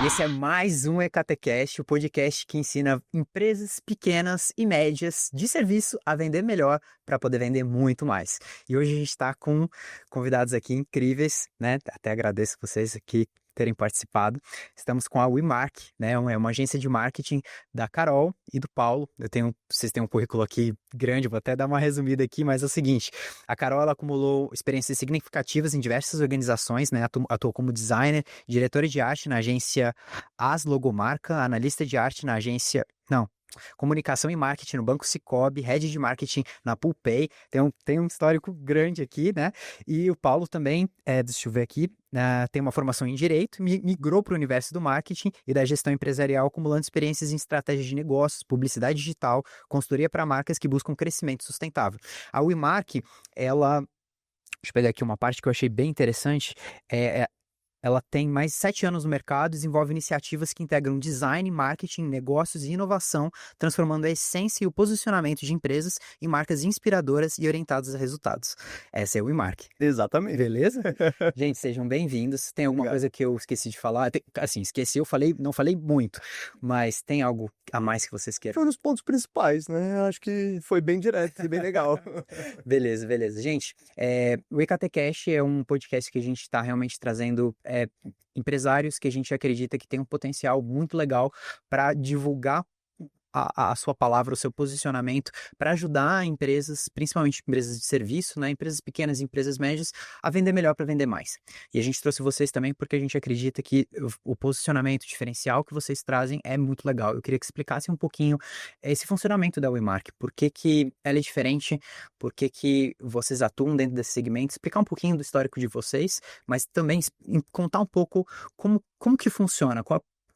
E esse é mais um EKTcast, o podcast que ensina empresas pequenas e médias de serviço a vender melhor para poder vender muito mais. E hoje a gente está com convidados aqui incríveis, né? Até agradeço vocês aqui terem participado. Estamos com a WeMark, né? É uma agência de marketing da Carol e do Paulo. Vocês têm um currículo aqui grande, vou até dar uma resumida aqui, mas é o seguinte: a Carol, ela acumulou experiências significativas em diversas organizações, né? Atuou como designer, diretora de arte na agência As Logomarca, analista de arte na agência... Não, comunicação e marketing no Banco Sicoob, head de marketing na Poolpay. Tem um histórico grande aqui, né? E o Paulo também, deixa eu ver aqui, tem uma formação em Direito, migrou para o universo do marketing e da gestão empresarial, acumulando experiências em estratégia de negócios, publicidade digital, consultoria para marcas que buscam crescimento sustentável. A WeMark, deixa eu pegar aqui uma parte que eu achei bem interessante, ela tem mais de 7 anos no mercado, desenvolve iniciativas que integram design, marketing, negócios e inovação, transformando a essência e o posicionamento de empresas em marcas inspiradoras e orientadas a resultados. Essa é a WeMark. Exatamente. Beleza? Gente, sejam bem-vindos. Tem alguma coisa que eu esqueci de falar? Esqueci, não falei muito, mas tem algo a mais que vocês queiram? Foi um dos pontos principais, né? Acho que foi bem direto e bem legal. Beleza. Gente, o EKTcast é um podcast que a gente está realmente trazendo empresários que a gente acredita que tem um potencial muito legal para divulgar a sua palavra, o seu posicionamento, para ajudar empresas, principalmente empresas de serviço, né, empresas pequenas e empresas médias, a vender melhor para vender mais. E a gente trouxe vocês também porque a gente acredita que o posicionamento diferencial que vocês trazem é muito legal. Eu queria que explicasse um pouquinho esse funcionamento da WeMark, por que que ela é diferente, por que que vocês atuam dentro desse segmento, explicar um pouquinho do histórico de vocês, mas também contar um pouco como que funciona,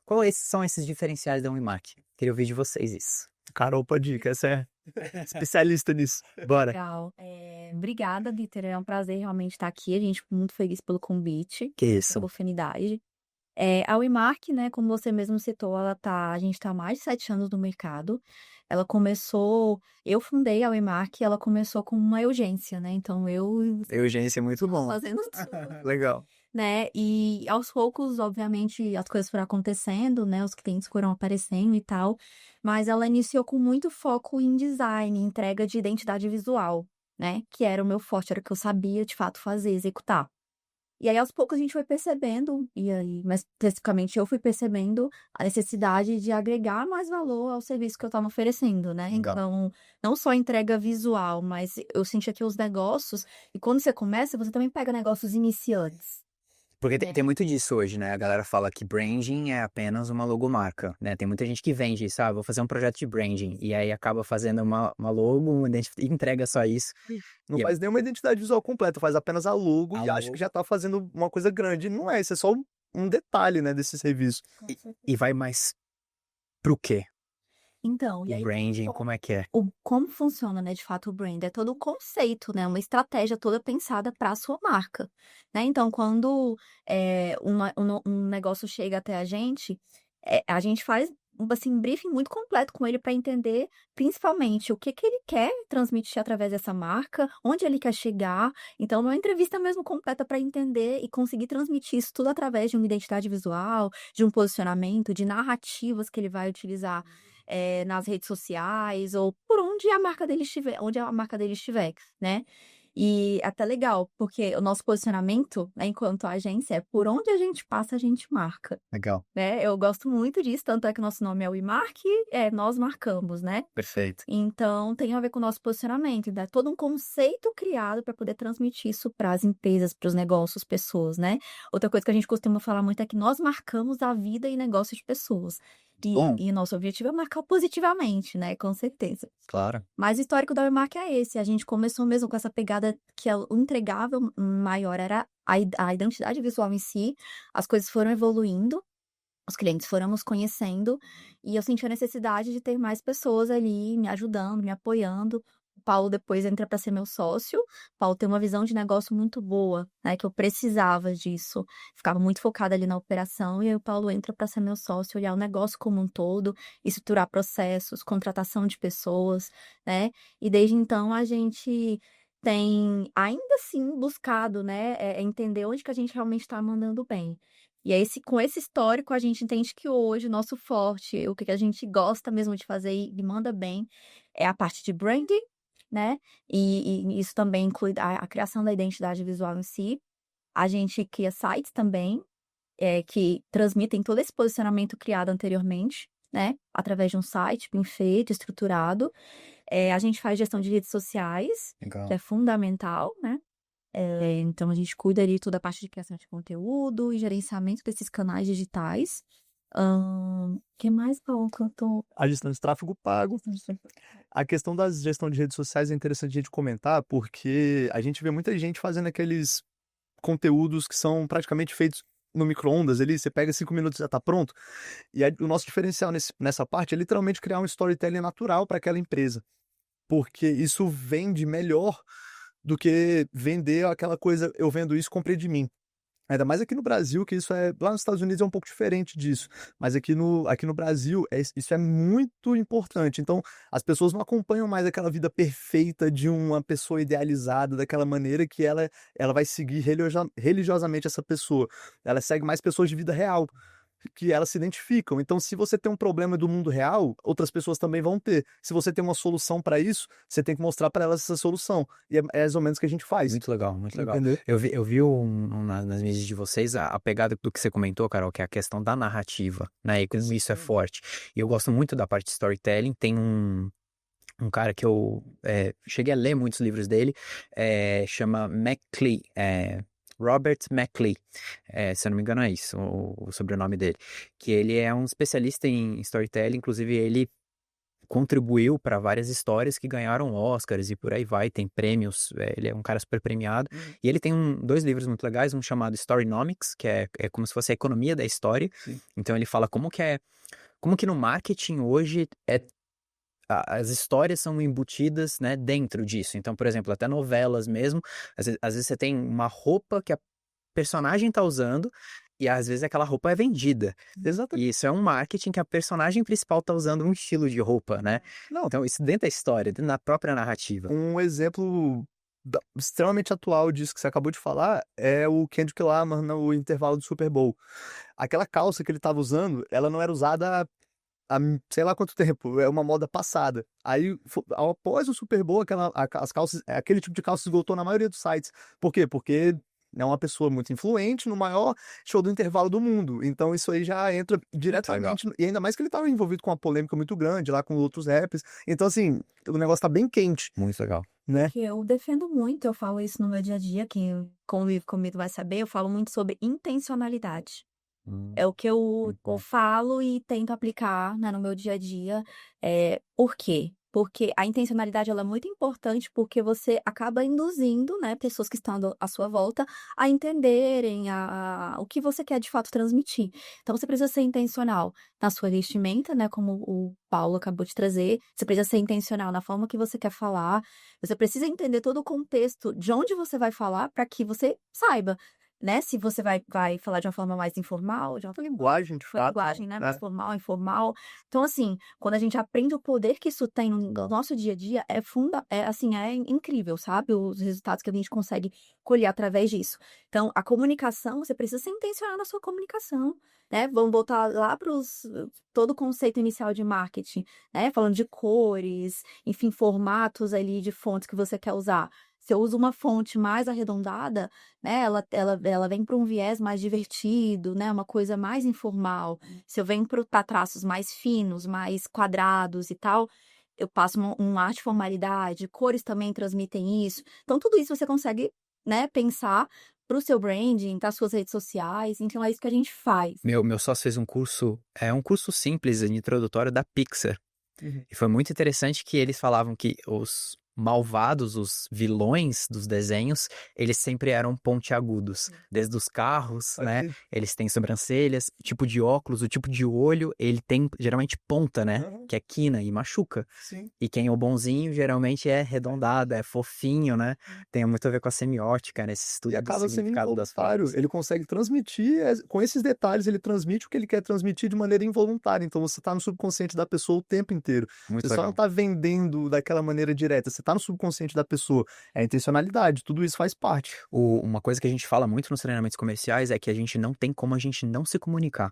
quais são esses diferenciais da WeMark. Queria ouvir de vocês isso. Carol, pode ir, que essa é especialista nisso. Bora. Legal. Obrigada, Dieter. É um prazer realmente estar aqui. A gente ficou muito feliz pelo convite, Que pela isso. oportunidade. A WeMark, né, como você mesmo citou, a gente está há mais de 7 anos no mercado. Eu fundei a WeMark e ela começou com uma urgência, né? Então Urgência é muito bom. fazendo tudo. Legal. Né? E aos poucos, obviamente, as coisas foram acontecendo, né? Os clientes foram aparecendo e tal. Mas ela iniciou com muito foco em design, entrega de identidade visual, né? Que era o meu forte, era o que eu sabia de fato fazer, executar. E aí, aos poucos, a gente foi percebendo, mais especificamente eu fui percebendo a necessidade de agregar mais valor ao serviço que eu estava oferecendo, né? Legal. Então, não só entrega visual, mas eu sentia que os negócios, e quando você começa, você também pega negócios iniciantes. Porque tem muito disso hoje, né? A galera fala que branding é apenas uma logomarca, né? Tem muita gente que vende isso, vou fazer um projeto de branding. E aí acaba fazendo uma logo, e entrega só isso. Não faz nenhuma identidade visual completa, faz apenas a logo A e acha logo. que já tá fazendo uma coisa grande. Não é, isso é só um detalhe, né, desse serviço. E vai mais pro quê? Então, e O aí, branding, como é que é? como funciona, né, de fato, o brand? É todo o conceito, né? Uma estratégia toda pensada para a sua marca, né? Então, quando um negócio chega até a gente faz assim, briefing muito completo com ele para entender, principalmente, o que ele quer transmitir através dessa marca, onde ele quer chegar. Então, uma entrevista mesmo completa para entender e conseguir transmitir isso tudo através de uma identidade visual, de um posicionamento, de narrativas que ele vai utilizar nas redes sociais ou por onde a marca dele estiver, né? E até legal, porque o nosso posicionamento, né, enquanto agência, é por onde a gente passa, a gente marca, Legal. né? Eu gosto muito disso, tanto é que o nosso nome é WeMark, nós marcamos, né? Perfeito. Então, tem a ver com o nosso posicionamento, é todo um conceito criado para poder transmitir isso para as empresas, para os negócios, pessoas, né? Outra coisa que a gente costuma falar muito é que nós marcamos a vida e negócio de pessoas. Bom. E nosso objetivo é marcar positivamente, né? Com certeza. Claro. Mas o histórico da WeMark é esse. A gente começou mesmo com essa pegada que o entregável maior era a identidade visual em si. As coisas foram evoluindo, os clientes foram nos conhecendo, e eu senti a necessidade de ter mais pessoas ali me ajudando, me apoiando. O Paulo depois entra para ser meu sócio. O Paulo tem uma visão de negócio muito boa, né? Que eu precisava disso. Ficava muito focada ali na operação, e aí o Paulo entra para ser meu sócio, olhar o negócio como um todo, estruturar processos, contratação de pessoas, né? E desde então a gente tem ainda assim buscado, né, entender onde que a gente realmente está mandando bem. E aí, com esse histórico, a gente entende que hoje o nosso forte, o que a gente gosta mesmo de fazer e manda bem, é a parte de branding, né? E isso também inclui a criação da identidade visual em si. A gente cria sites também, que transmitem todo esse posicionamento criado anteriormente, né? Através de um site bem feito, estruturado. A gente faz gestão de redes sociais, que Legal. é fundamental, né? Então, a gente cuida ali toda a parte de criação de conteúdo e gerenciamento desses canais digitais. Que mais, Paulo, que eu tô... A gestão de tráfego pago. A questão da gestão de redes sociais é interessante a gente comentar, porque a gente vê muita gente fazendo aqueles conteúdos que são praticamente feitos no micro-ondas ali, você pega 5 minutos e já tá pronto. E aí, o nosso diferencial nessa parte é literalmente criar um storytelling natural para aquela empresa. Porque isso vende melhor do que vender aquela coisa, eu vendo isso, comprei de mim. Ainda mais aqui no Brasil, que isso lá nos Estados Unidos é um pouco diferente disso. Mas aqui no Brasil, isso é muito importante. Então, as pessoas não acompanham mais aquela vida perfeita de uma pessoa idealizada, daquela maneira que ela vai seguir religiosamente essa pessoa. Ela segue mais pessoas de vida real, que elas se identificam. Então, se você tem um problema do mundo real, outras pessoas também vão ter. Se você tem uma solução para isso, você tem que mostrar para elas essa solução. E é mais ou menos o que a gente faz. Muito legal, muito legal. Entendeu? Eu vi nas mídias de vocês a pegada do que você comentou, Carol, que é a questão da narrativa, né? E como isso é forte. E eu gosto muito da parte de storytelling. Tem um cara que eu cheguei a ler muitos livros dele, chama McClee, Robert McClee, se eu não me engano é isso, o sobrenome dele, que ele é um especialista em storytelling, inclusive ele contribuiu para várias histórias que ganharam Oscars e por aí vai, tem prêmios, ele é um cara super premiado, e ele tem dois livros muito legais, um chamado Storynomics, que é como se fosse a economia da história. Sim. Então ele fala como que no marketing hoje as histórias são embutidas, né, dentro disso. Então, por exemplo, até novelas mesmo, às vezes você tem uma roupa que a personagem tá usando e às vezes aquela roupa é vendida. Exatamente. E isso é um marketing que a personagem principal tá usando um estilo de roupa, né? Não, Então, isso dentro da história, dentro da própria narrativa. um exemplo extremamente atual disso que você acabou de falar é o Kendrick Lamar no intervalo do Super Bowl. Aquela calça que ele estava usando, ela não era usada há sei lá quanto tempo, é uma moda passada. Aí, após o Super Bowl, as calças, aquele tipo de calça esgotou na maioria dos sites. Por quê? Porque é uma pessoa muito influente no maior show do intervalo do mundo. Então isso aí já entra diretamente. E ainda mais que ele estava envolvido com uma polêmica muito grande lá com outros rappers. Então, assim, o negócio tá bem quente, Muito legal. né? Que eu defendo muito, eu falo isso no meu dia a dia, quem convive comigo vai saber, eu falo muito sobre intencionalidade. É o que eu falo e tento aplicar, né, no meu dia a dia. Por quê? Porque a intencionalidade ela é muito importante porque você acaba induzindo, né, pessoas que estão à sua volta a entenderem o que você quer de fato transmitir. Então você precisa ser intencional na sua vestimenta, né, como o Paulo acabou de trazer. Você precisa ser intencional na forma que você quer falar. Você precisa entender todo o contexto de onde você vai falar para que você saiba, né, se você vai falar de uma forma mais informal, de uma Linguagem, de fato. linguagem, né, mais formal, informal. Então, assim, quando a gente aprende o poder que isso tem no nosso dia a dia, assim, é incrível, sabe? Os resultados que a gente consegue colher através disso. Então, a comunicação, você precisa ser intencional na sua comunicação, né? Vamos voltar lá para todo o conceito inicial de marketing, né? Falando de cores, enfim, formatos ali de fontes que você quer usar. Se eu uso uma fonte mais arredondada, né, ela vem para um viés mais divertido, né, uma coisa mais informal. Se eu venho para traços mais finos, mais quadrados e tal, eu passo um ar de formalidade, cores também transmitem isso. Então, tudo isso você consegue, né, pensar para o seu branding, para as suas redes sociais. Então, é isso que a gente faz. Meu sócio fez um curso simples, introdutório da Pixar. E foi muito interessante que eles falavam que os malvados, os vilões dos desenhos, eles sempre eram pontiagudos. Desde os carros, né? Eles têm sobrancelhas, o tipo de óculos, o tipo de olho, ele tem geralmente ponta, né? Que é quina e machuca. Sim. E quem é o bonzinho, geralmente é arredondado, é fofinho, né? Tem muito a ver com a semiótica, nesse estudo E do acaba sendo significado das involuntário. frases. Ele consegue transmitir, com esses detalhes, ele transmite o que ele quer transmitir de maneira involuntária. Então você tá no subconsciente da pessoa o tempo inteiro. Muito Você só legal. não tá vendendo daquela maneira direta, você tá tá no subconsciente da pessoa. É a intencionalidade, tudo isso faz parte. Uma coisa que a gente fala muito nos treinamentos comerciais é que a gente não tem como a gente não se comunicar.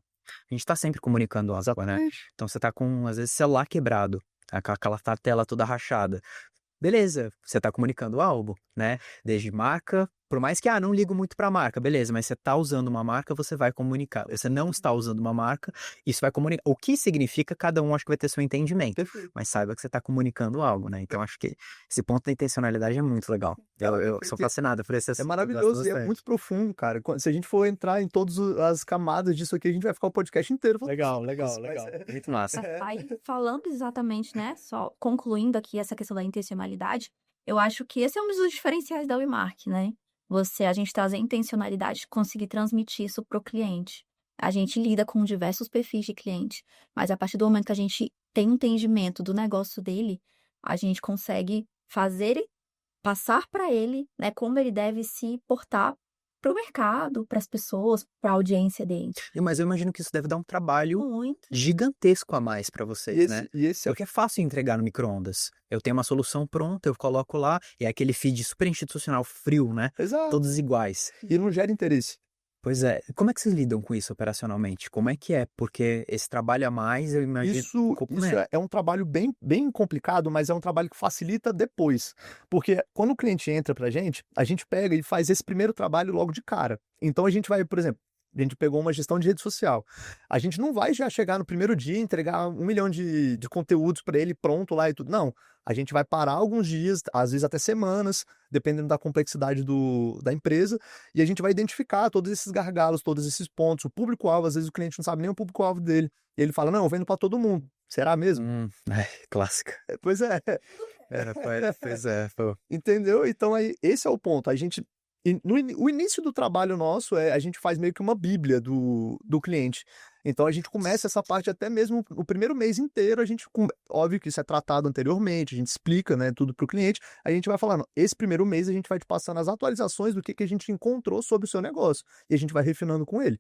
A gente tá sempre comunicando algo, né? Exatamente. Então você tá com, às vezes, celular quebrado, aquela tela toda rachada. Beleza, você tá comunicando algo, né? Desde marca, por mais que, não ligo muito pra marca, beleza, mas você tá usando uma marca, você vai comunicar. Você não está usando uma marca, isso vai comunicar. O que significa, cada um acho que vai ter seu entendimento, Perfeito. mas saiba que você tá comunicando algo, né? Então acho que esse ponto da intencionalidade é muito legal. Eu sou fascinado por esse É assunto. maravilhoso e é muito profundo, cara. Se a gente for entrar em todas as camadas disso aqui, a gente vai ficar o podcast inteiro falando. Legal. Muito massa. Aí, falando exatamente, né, só concluindo aqui essa questão da intencionalidade, eu acho que esse é um dos diferenciais da WeMark, né? A gente trazer intencionalidade, conseguir transmitir isso pro cliente. A gente lida com diversos perfis de cliente, mas a partir do momento que a gente tem um entendimento do negócio dele, a gente consegue passar para ele, né, como ele deve se portar para o mercado, para as pessoas, para a audiência dele. Mas eu imagino que isso deve dar um trabalho Muito. gigantesco a mais para vocês, né? E esse é Porque é fácil entregar no micro-ondas. Eu tenho uma solução pronta, eu coloco lá, e é aquele feed super institucional frio, né? Exato. Todos iguais. E não gera interesse. Pois é. Como é que vocês lidam com isso operacionalmente? Como é que é? Porque esse trabalho a mais, eu imagino... Isso é um trabalho bem complicado, mas é um trabalho que facilita depois. Porque quando o cliente entra pra gente, a gente pega e faz esse primeiro trabalho logo de cara. Então a gente vai, por exemplo, a gente pegou uma gestão de rede social. A gente não vai já chegar no primeiro dia e entregar 1 milhão de conteúdos para ele pronto lá e tudo. Não. A gente vai parar alguns dias, às vezes até semanas, dependendo da complexidade da empresa, e a gente vai identificar todos esses gargalos, todos esses pontos. O público-alvo, às vezes o cliente não sabe nem o público-alvo dele. E ele fala, não, eu vendo para todo mundo. Será mesmo? Clássica. Pois é. Pois é. Pô. Entendeu? Então, aí, esse é o ponto. O início do trabalho nosso a gente faz meio que uma bíblia do cliente. Então a gente começa essa parte até mesmo o primeiro mês inteiro, óbvio que isso é tratado anteriormente, a gente explica, né, tudo para o cliente, a gente vai falando, esse primeiro mês a gente vai te passando as atualizações do que a gente encontrou sobre o seu negócio, e a gente vai refinando com ele.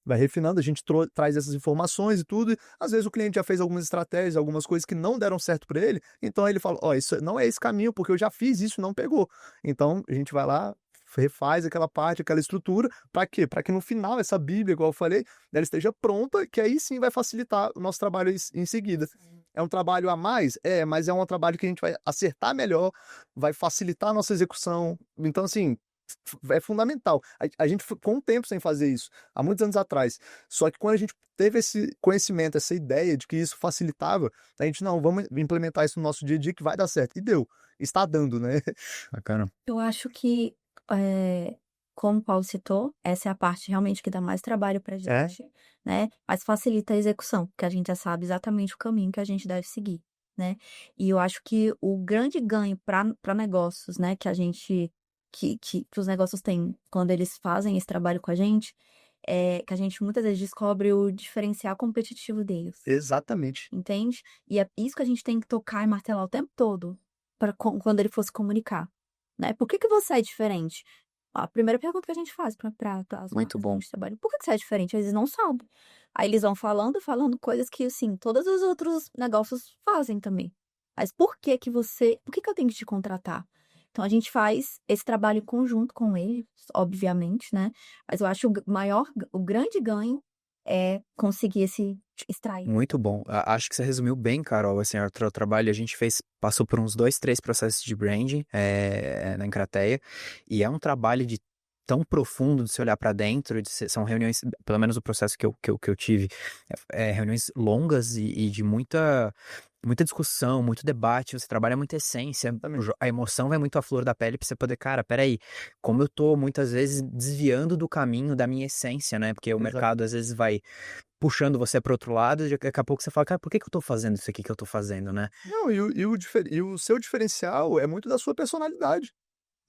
Vai refinando, a gente traz essas informações e tudo, e às vezes o cliente já fez algumas estratégias, algumas coisas que não deram certo para ele, então aí ele fala, isso não é esse caminho, porque eu já fiz isso e não pegou. Então a gente vai lá, refaz aquela parte, aquela estrutura, para quê? Para que no final essa Bíblia, igual eu falei, ela esteja pronta, que aí sim vai facilitar o nosso trabalho em seguida. Sim. É um trabalho a mais? Mas é um trabalho que a gente vai acertar melhor, vai facilitar a nossa execução. Então, assim, é fundamental. A gente ficou um tempo sem fazer isso, há muitos anos atrás. Só que quando a gente teve esse conhecimento, essa ideia de que isso facilitava, a gente, não, vamos implementar isso no nosso dia a dia que vai dar certo. E deu. Está dando, né? Bacana. Eu acho que como o Paulo citou, essa é a parte realmente que dá mais trabalho pra gente, né? Mas facilita a execução, porque a gente já sabe exatamente o caminho que a gente deve seguir, né? E eu acho que o grande ganho para negócios, né, que a gente que os negócios têm quando eles fazem esse trabalho com a gente, é que a gente muitas vezes descobre o diferencial competitivo deles. Exatamente. Entende? E é isso que a gente tem que tocar e martelar o tempo todo para quando ele fosse comunicar. Né? Por que você é diferente? A primeira pergunta que a gente faz para as Muito marcas bom. que a gente trabalha. Por que você é diferente? Eles não sabem. Aí eles vão falando coisas que, assim, todos os outros negócios fazem também. Mas por que eu tenho que te contratar? Então a gente faz esse trabalho em conjunto com eles, obviamente, né? Mas eu acho o grande ganho é conseguir extrair. Muito bom. Acho que você resumiu bem, Carol, assim, o trabalho a gente passou por uns 2, 3 processos de branding na Encrateia, e é um trabalho tão profundo de se olhar para dentro, são reuniões, pelo menos o processo que eu tive, reuniões longas e de muita discussão, muito debate, você trabalha muita essência, a emoção vai muito à flor da pele pra você poder, cara, peraí, como eu tô muitas vezes desviando do caminho da minha essência, né? Porque o mercado às vezes vai puxando você para outro lado e daqui a pouco você fala, cara, por que eu tô fazendo isso aqui que eu tô fazendo, né? Não, e o seu diferencial é muito da sua personalidade,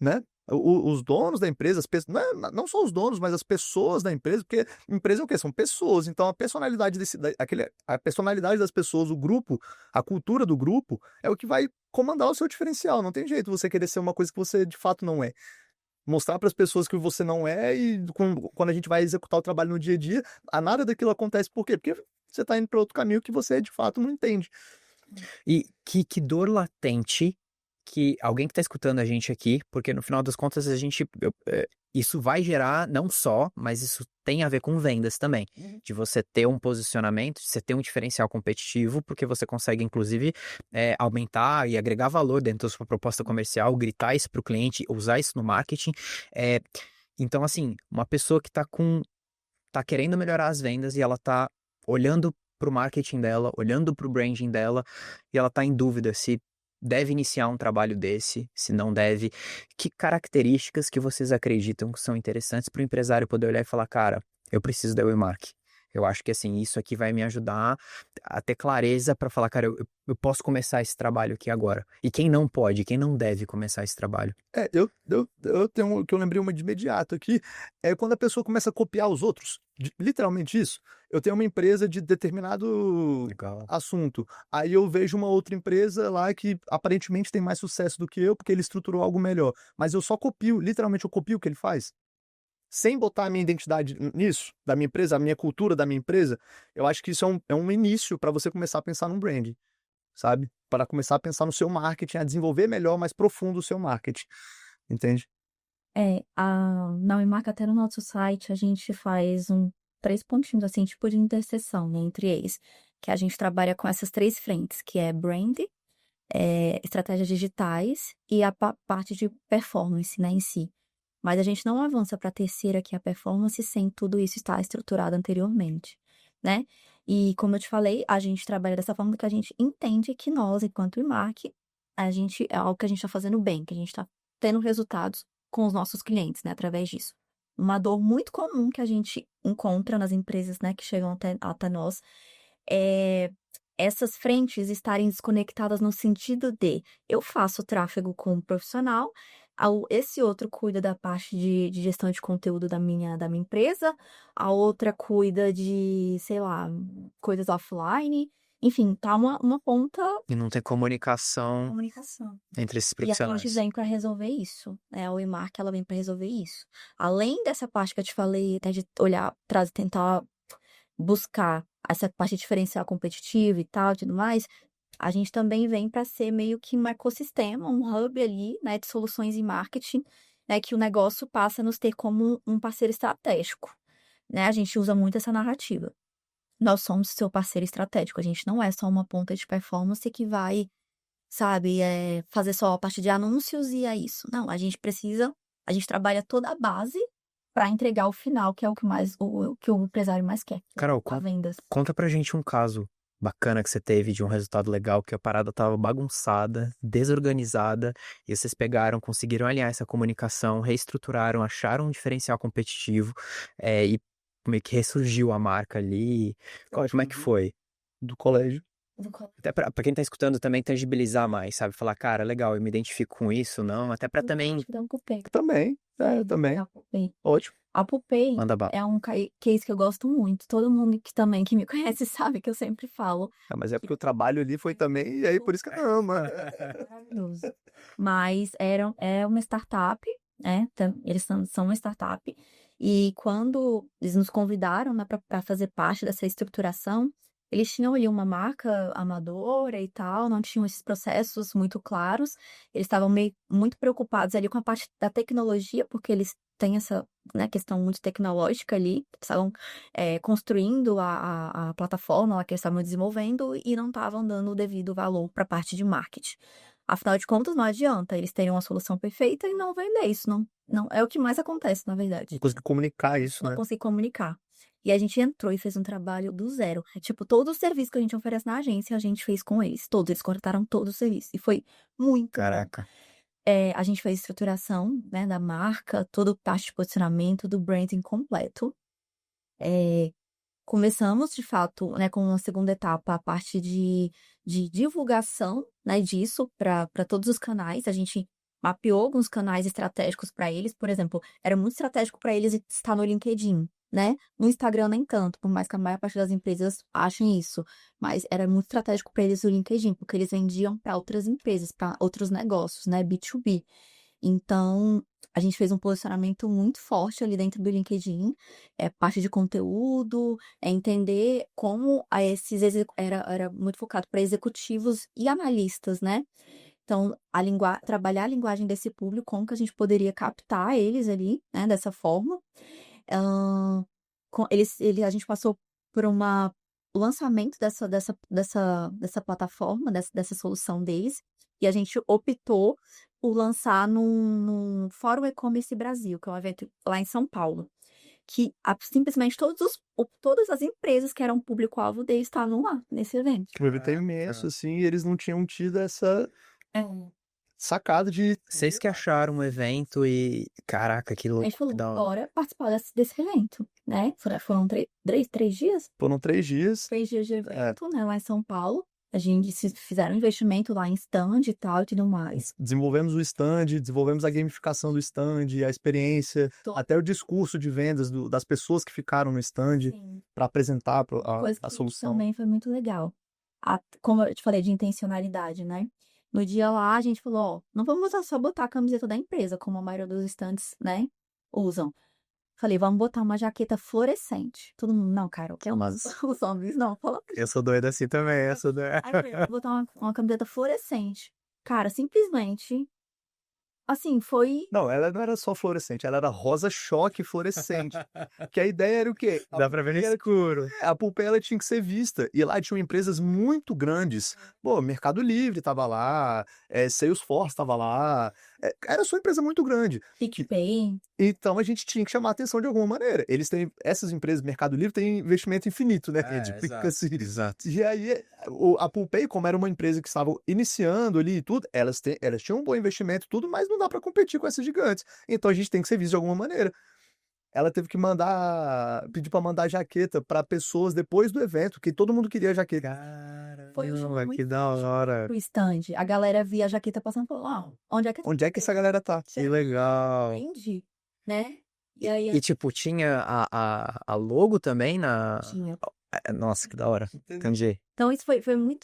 né? Os donos da empresa, não só os donos, mas as pessoas da empresa, porque empresa é o quê? São pessoas. Então a personalidade a personalidade das pessoas, o grupo, a cultura do grupo é o que vai comandar o seu diferencial. Não tem jeito você querer ser uma coisa que você de fato não é. Mostrar para as pessoas que você não é e quando a gente vai executar o trabalho no dia a dia, nada daquilo acontece. Por quê? Porque você está indo para outro caminho que você de fato não entende. E que dor latente que alguém que está escutando a gente aqui, porque no final das contas isso vai gerar não só, mas isso tem a ver com vendas também, de você ter um posicionamento, de você ter um diferencial competitivo, porque você consegue inclusive aumentar e agregar valor dentro da sua proposta comercial, gritar isso para o cliente, usar isso no marketing. Então, assim, uma pessoa que tá querendo melhorar as vendas e ela tá olhando pro marketing dela, olhando pro branding dela, e ela tá em dúvida se deve iniciar um trabalho desse, se não deve. Que características que vocês acreditam que são interessantes para o empresário poder olhar e falar, cara, eu preciso da Waymark. Eu acho que assim, isso aqui vai me ajudar a ter clareza para falar, cara, eu posso começar esse trabalho aqui agora. E quem não pode, quem não deve começar esse trabalho? Eu tenho que eu lembrei uma de imediato aqui, é quando a pessoa começa a copiar os outros, literalmente isso. Eu tenho uma empresa de determinado Legal. assunto, aí eu vejo uma outra empresa lá que aparentemente tem mais sucesso do que eu, porque ele estruturou algo melhor, mas eu só copio, literalmente eu copio o que ele faz. Sem botar a minha identidade nisso, da minha empresa, a minha cultura da minha empresa, eu acho que isso é um início para você começar a pensar num branding, sabe? Para começar a pensar no seu marketing, a desenvolver melhor, mais profundo o seu marketing, entende? Na Waymark, até no nosso site, a gente faz 3 pontinhos, assim, tipo de interseção, né, entre eles, que a gente trabalha com essas 3 frentes, que é brand, estratégias digitais e a parte de performance, né, em si. Mas a gente não avança para a terceira, que é a performance, sem tudo isso estar estruturado anteriormente, né? E como eu te falei, a gente trabalha dessa forma que a gente entende que nós, enquanto Waymark, é algo que a gente está fazendo bem, que a gente está tendo resultados com os nossos clientes, né, através disso. Uma dor muito comum que a gente encontra nas empresas, né, que chegam até nós, é essas frentes estarem desconectadas no sentido de eu faço tráfego com um profissional, esse outro cuida da parte de gestão de conteúdo da minha empresa, a outra cuida de, sei lá, coisas offline. Enfim, tá uma ponta E não tem comunicação comunicação. entre esses E a gente profissionais. vem para resolver isso, né? A Waymark, ela vem para resolver isso. Além dessa parte que eu te falei, até de olhar, tentar buscar essa parte diferencial competitiva e tal, e tudo mais, a gente também vem para ser meio que um ecossistema, um hub ali, né, de soluções em marketing, né, que o negócio passa a nos ter como um parceiro estratégico, né? A gente usa muito essa narrativa. Nós somos seu parceiro estratégico, a gente não é só uma ponta de performance que vai, sabe, fazer só a parte de anúncios e é isso. Não, a gente trabalha toda a base para entregar o final, que é o que o empresário mais quer, que é Carol, a vendas. conta pra gente um caso bacana que você teve de um resultado legal, que a parada tava bagunçada, desorganizada, e vocês pegaram, conseguiram alinhar essa comunicação, reestruturaram, acharam um diferencial competitivo, e meio que ressurgiu a marca ali. Como é que foi? Do colégio. Até pra quem tá escutando também tangibilizar mais, sabe? Falar, cara, legal, eu me identifico com isso, não? Até pra também Acho que dá um cupê. Também, eu também. A Pupei. Ótimo. A Pupei manda bala. é um case que eu gosto muito. Todo mundo que me conhece sabe que eu sempre falo. Mas é porque o trabalho ali foi também, e aí por isso que eu amo. Maravilhoso. Mas é uma startup, né? Eles são uma startup. E quando eles nos convidaram, né, para fazer parte dessa estruturação, eles tinham ali uma marca amadora e tal, não tinham esses processos muito claros. Eles estavam muito preocupados ali com a parte da tecnologia, porque eles têm essa, né, questão muito tecnológica ali. Eles estavam construindo a plataforma lá que eles estavam desenvolvendo e não estavam dando o devido valor para a parte de marketing. Afinal de contas, não adianta eles terem uma solução perfeita e não vender isso. Não é o que mais acontece, na verdade. Não consegui comunicar isso, Não né? consegui comunicar. E a gente entrou e fez um trabalho do zero. Tipo, todo o serviço que a gente oferece na agência, a gente fez com eles. Todos, eles contrataram todo o serviço. E foi muito bom. Caraca. A gente fez estruturação, né, da marca, todo o parte de posicionamento, do branding completo. Começamos, de fato, né, com uma segunda etapa, a parte de divulgação, né, disso para todos os canais. A gente mapeou alguns canais estratégicos para eles. Por exemplo, era muito estratégico para eles estar no LinkedIn, né? No Instagram nem tanto, por mais que a maior parte das empresas achem isso. Mas era muito estratégico para eles o LinkedIn, porque eles vendiam para outras empresas, para outros negócios, né? B2B. Então, a gente fez um posicionamento muito forte ali dentro do LinkedIn, parte de conteúdo, entender como era muito focado para executivos e analistas, né? Então, trabalhar a linguagem desse público, como que a gente poderia captar eles ali, né, dessa forma. Ahn, a gente passou por o lançamento dessa plataforma, dessa solução deles, e a gente optou por lançar num Fórum E-Commerce Brasil, que é um evento lá em São Paulo, que simplesmente todas as empresas que eram público-alvo deles estavam lá, nesse evento. O evento é imenso, assim, e eles não tinham tido essa É. sacada de... Vocês que acharam um evento e, caraca, A aquilo gente falou, que da hora. bora participar desse evento, né? Foram três dias? Foram 3 dias. 3 dias de evento, né, lá em São Paulo. A gente fizeram investimento lá em stand e tal e tudo mais. Desenvolvemos o stand, desenvolvemos a gamificação do stand, a experiência, até o discurso de vendas das pessoas que ficaram no stand Sim. para apresentar Coisa a que solução. também foi muito legal. Como eu te falei, de intencionalidade, né? No dia lá, a gente falou, ó, não vamos só botar a camiseta da empresa, como a maioria dos stands, né, usam. Falei, vamos botar uma jaqueta fluorescente. Todo mundo, não, cara, que é os homens, não, fala. Eu sou doido assim também, eu sou doido. Aí eu falei, vamos botar uma camiseta fluorescente. Cara, simplesmente, assim, foi... Não, ela não era só fluorescente, ela era rosa choque fluorescente. Que a ideia era o quê? Dá pra ver no escuro. A Pulpeia ela tinha que ser vista. E lá tinham empresas muito grandes. Pô, Mercado Livre tava lá, Salesforce tava lá. Era só empresa muito grande. PicPay. Então a gente tinha que chamar a atenção de alguma maneira. Essas empresas, Mercado Livre, têm investimento infinito, né? Exato. E aí, a Pulpay, como era uma empresa que estava iniciando ali e tudo, elas tinham um bom investimento e tudo, mas não dá para competir com essas gigantes. Então a gente tem que ser visto de alguma maneira. Ela teve que pedir para mandar jaqueta para pessoas depois do evento, que todo mundo queria jaqueta. Foi muito que da hora. pro stand. A galera via a jaqueta passando e falou, ó, onde é que Onde é que essa galera tá? Que legal. vende, né? E aí E tipo, tinha a logo também tinha. Nossa, que da hora. Entendi. Então, isso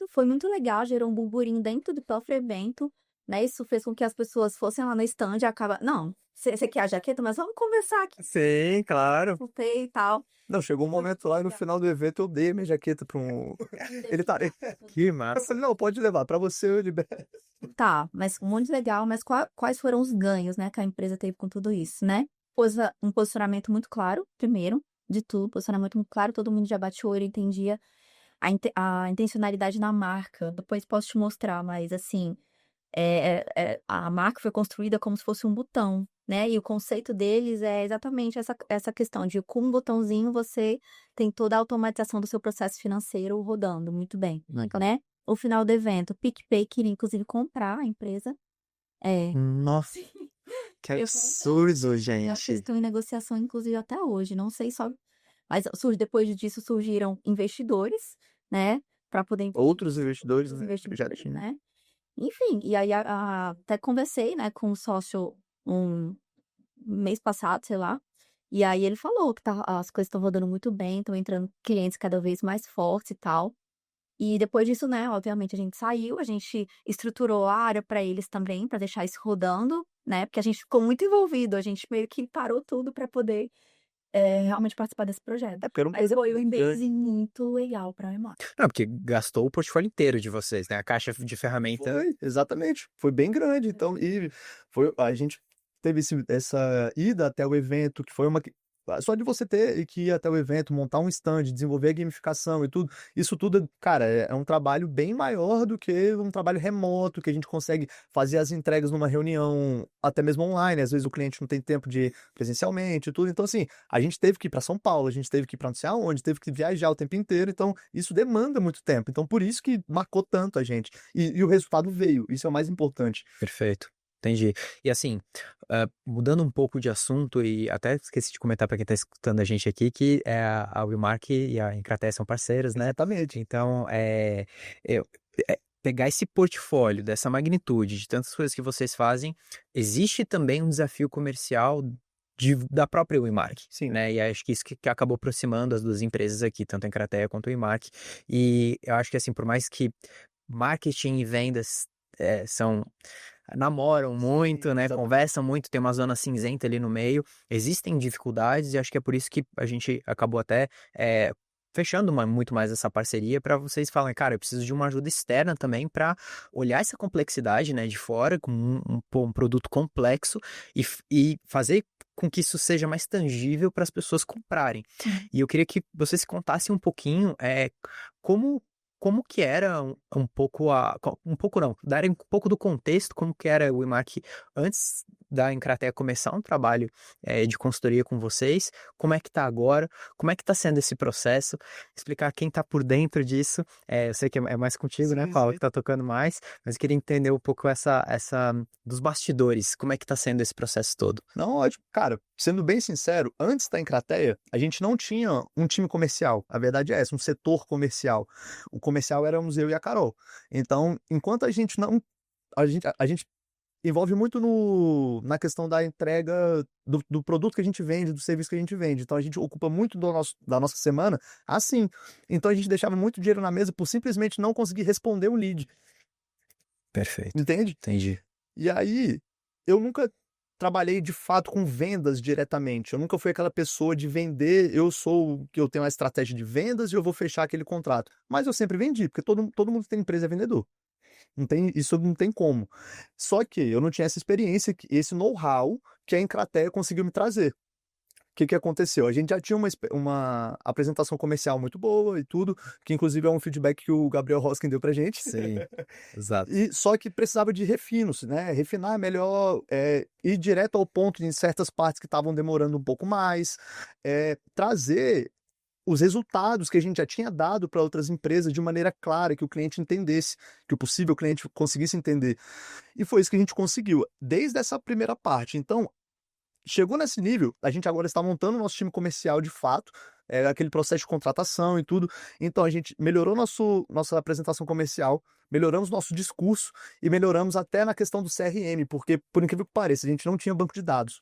foi muito legal, gerou um burburinho dentro do próprio evento, né? Isso fez com que as pessoas fossem lá no stand e não, você quer a jaqueta, mas vamos conversar aqui, Sim, claro. e tal. Não, chegou um momento lá e no final do evento eu dei a minha jaqueta para um... Ele tá... Que Eu massa. falei, não, pode levar, para você eu libero. Tá, mas muito legal, mas quais foram os ganhos, né, que a empresa teve com tudo isso, né? Um posicionamento muito claro, primeiro, de tudo, posicionamento muito claro, todo mundo já bate o olho e entendia a intencionalidade na marca. Depois posso te mostrar, mas assim, a marca foi construída como se fosse um botão, né? E o conceito deles é exatamente essa questão de com um botãozinho você tem toda a automatização do seu processo financeiro rodando muito bem, né? O final do evento, o PicPay queria inclusive comprar a empresa. Nossa, que absurdo, gente. Estão em negociação, inclusive, até hoje. Não sei só. Mas depois disso surgiram investidores, né? Para poder Outros investidores, outros né? investidores, Já tinha. né? Enfim, e aí até conversei, né, com o sócio um mês passado, sei lá. E aí ele falou que as coisas estão rodando muito bem, estão entrando clientes cada vez mais fortes e tal. E depois disso, né, obviamente a gente saiu, a gente estruturou a área para eles também, para deixar isso rodando, né? Porque a gente ficou muito envolvido, a gente meio que parou tudo para poder realmente participar desse projeto. Porque era um Mas projeto foi um grande. embase muito legal para a memória. Não, porque gastou o portfólio inteiro de vocês, né? A caixa de ferramenta. Foi, exatamente. Foi bem grande. Então, a gente teve essa ida até o evento, que foi só de você ter que ir até o evento, montar um stand, desenvolver a gamificação e tudo, isso tudo, cara, é um trabalho bem maior do que um trabalho remoto, que a gente consegue fazer as entregas numa reunião, até mesmo online, às vezes o cliente não tem tempo de ir presencialmente e tudo, então assim, a gente teve que ir para São Paulo, a gente teve que ir para não sei aonde, teve que viajar o tempo inteiro, então isso demanda muito tempo, então por isso que marcou tanto a gente, e o resultado veio, isso é o mais importante. Perfeito. Entendi. E assim, mudando um pouco de assunto, e até esqueci de comentar para quem está escutando a gente aqui, que a Willmark e a Encraté são parceiras, né? Exatamente. Então, pegar esse portfólio dessa magnitude, de tantas coisas que vocês fazem, existe também um desafio comercial da própria Willmark, Sim. né? E acho que isso que acabou aproximando as duas empresas aqui, tanto a Encraté quanto a Willmark. E eu acho que assim, por mais que marketing e vendas namoram muito, né? Exatamente. Conversam muito, tem uma zona cinzenta ali no meio. Existem dificuldades e acho que é por isso que a gente acabou até fechando muito mais essa parceria para vocês falarem, cara, eu preciso de uma ajuda externa também para olhar essa complexidade, né, de fora, com um produto complexo e fazer com que isso seja mais tangível para as pessoas comprarem. E eu queria que vocês contassem um pouquinho como como que era um pouco um pouco não, darem um pouco do contexto, como que era o Imac antes da Encrateia começar um trabalho de consultoria com vocês, como é que tá agora, como é que tá sendo esse processo, explicar quem tá por dentro disso, eu sei que é mais contigo, né, Sim, Paulo, sim. que tá tocando mais, mas eu queria entender um pouco essa dos bastidores, como é que tá sendo esse processo todo. Não, ótimo. Cara, sendo bem sincero, antes da Encrateia, a gente não tinha um time comercial. A verdade é essa, um setor comercial. O comercial éramos eu e a Carol. Então, enquanto a gente não. A gente envolve muito na questão da entrega do produto que a gente vende, do serviço que a gente vende. Então, a gente ocupa muito da nossa semana assim. Então, a gente deixava muito dinheiro na mesa por simplesmente não conseguir responder um lead. Perfeito, Entende? entendi. E aí, eu nunca trabalhei de fato com vendas diretamente. Eu nunca fui aquela pessoa de vender, eu tenho a estratégia de vendas e eu vou fechar aquele contrato. Mas eu sempre vendi, porque todo mundo que tem empresa é vendedor. Isso não tem como. Só que eu não tinha essa experiência, esse know-how que a Encrateia conseguiu me trazer. O que aconteceu? A gente já tinha uma apresentação comercial muito boa e tudo, que inclusive é um feedback que o Gabriel Hoskin deu pra gente. Sim, exato. E só que precisava de refinos, né? Refinar é melhor, ir direto ao ponto em certas partes que estavam demorando um pouco mais, trazer os resultados que a gente já tinha dado para outras empresas de maneira clara, que o cliente entendesse, que o possível cliente conseguisse entender. E foi isso que a gente conseguiu, desde essa primeira parte. Então, chegou nesse nível, a gente agora está montando o nosso time comercial de fato, aquele processo de contratação e tudo. Então a gente melhorou nossa apresentação comercial, melhoramos nosso discurso e melhoramos até na questão do CRM, porque, por incrível que pareça, a gente não tinha banco de dados.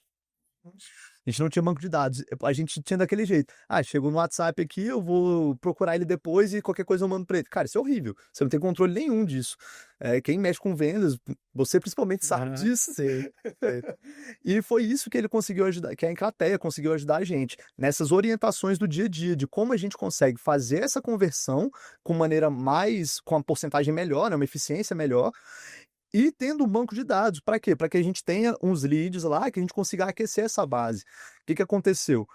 A gente não tinha banco de dados. A gente tinha daquele jeito. Chegou no WhatsApp aqui, eu vou procurar ele depois e qualquer coisa eu mando pra ele. Cara, isso é horrível. Você não tem controle nenhum disso. Quem mexe com vendas, você principalmente sabe disso. Sim. E foi isso que ele conseguiu ajudar, que a Encrateia conseguiu ajudar a gente, nessas orientações do dia a dia, de como a gente consegue fazer essa conversão com com uma porcentagem melhor, né, uma eficiência melhor, e tendo um banco de dados. Para quê? Para que a gente tenha uns leads lá, que a gente consiga aquecer essa base. O que aconteceu?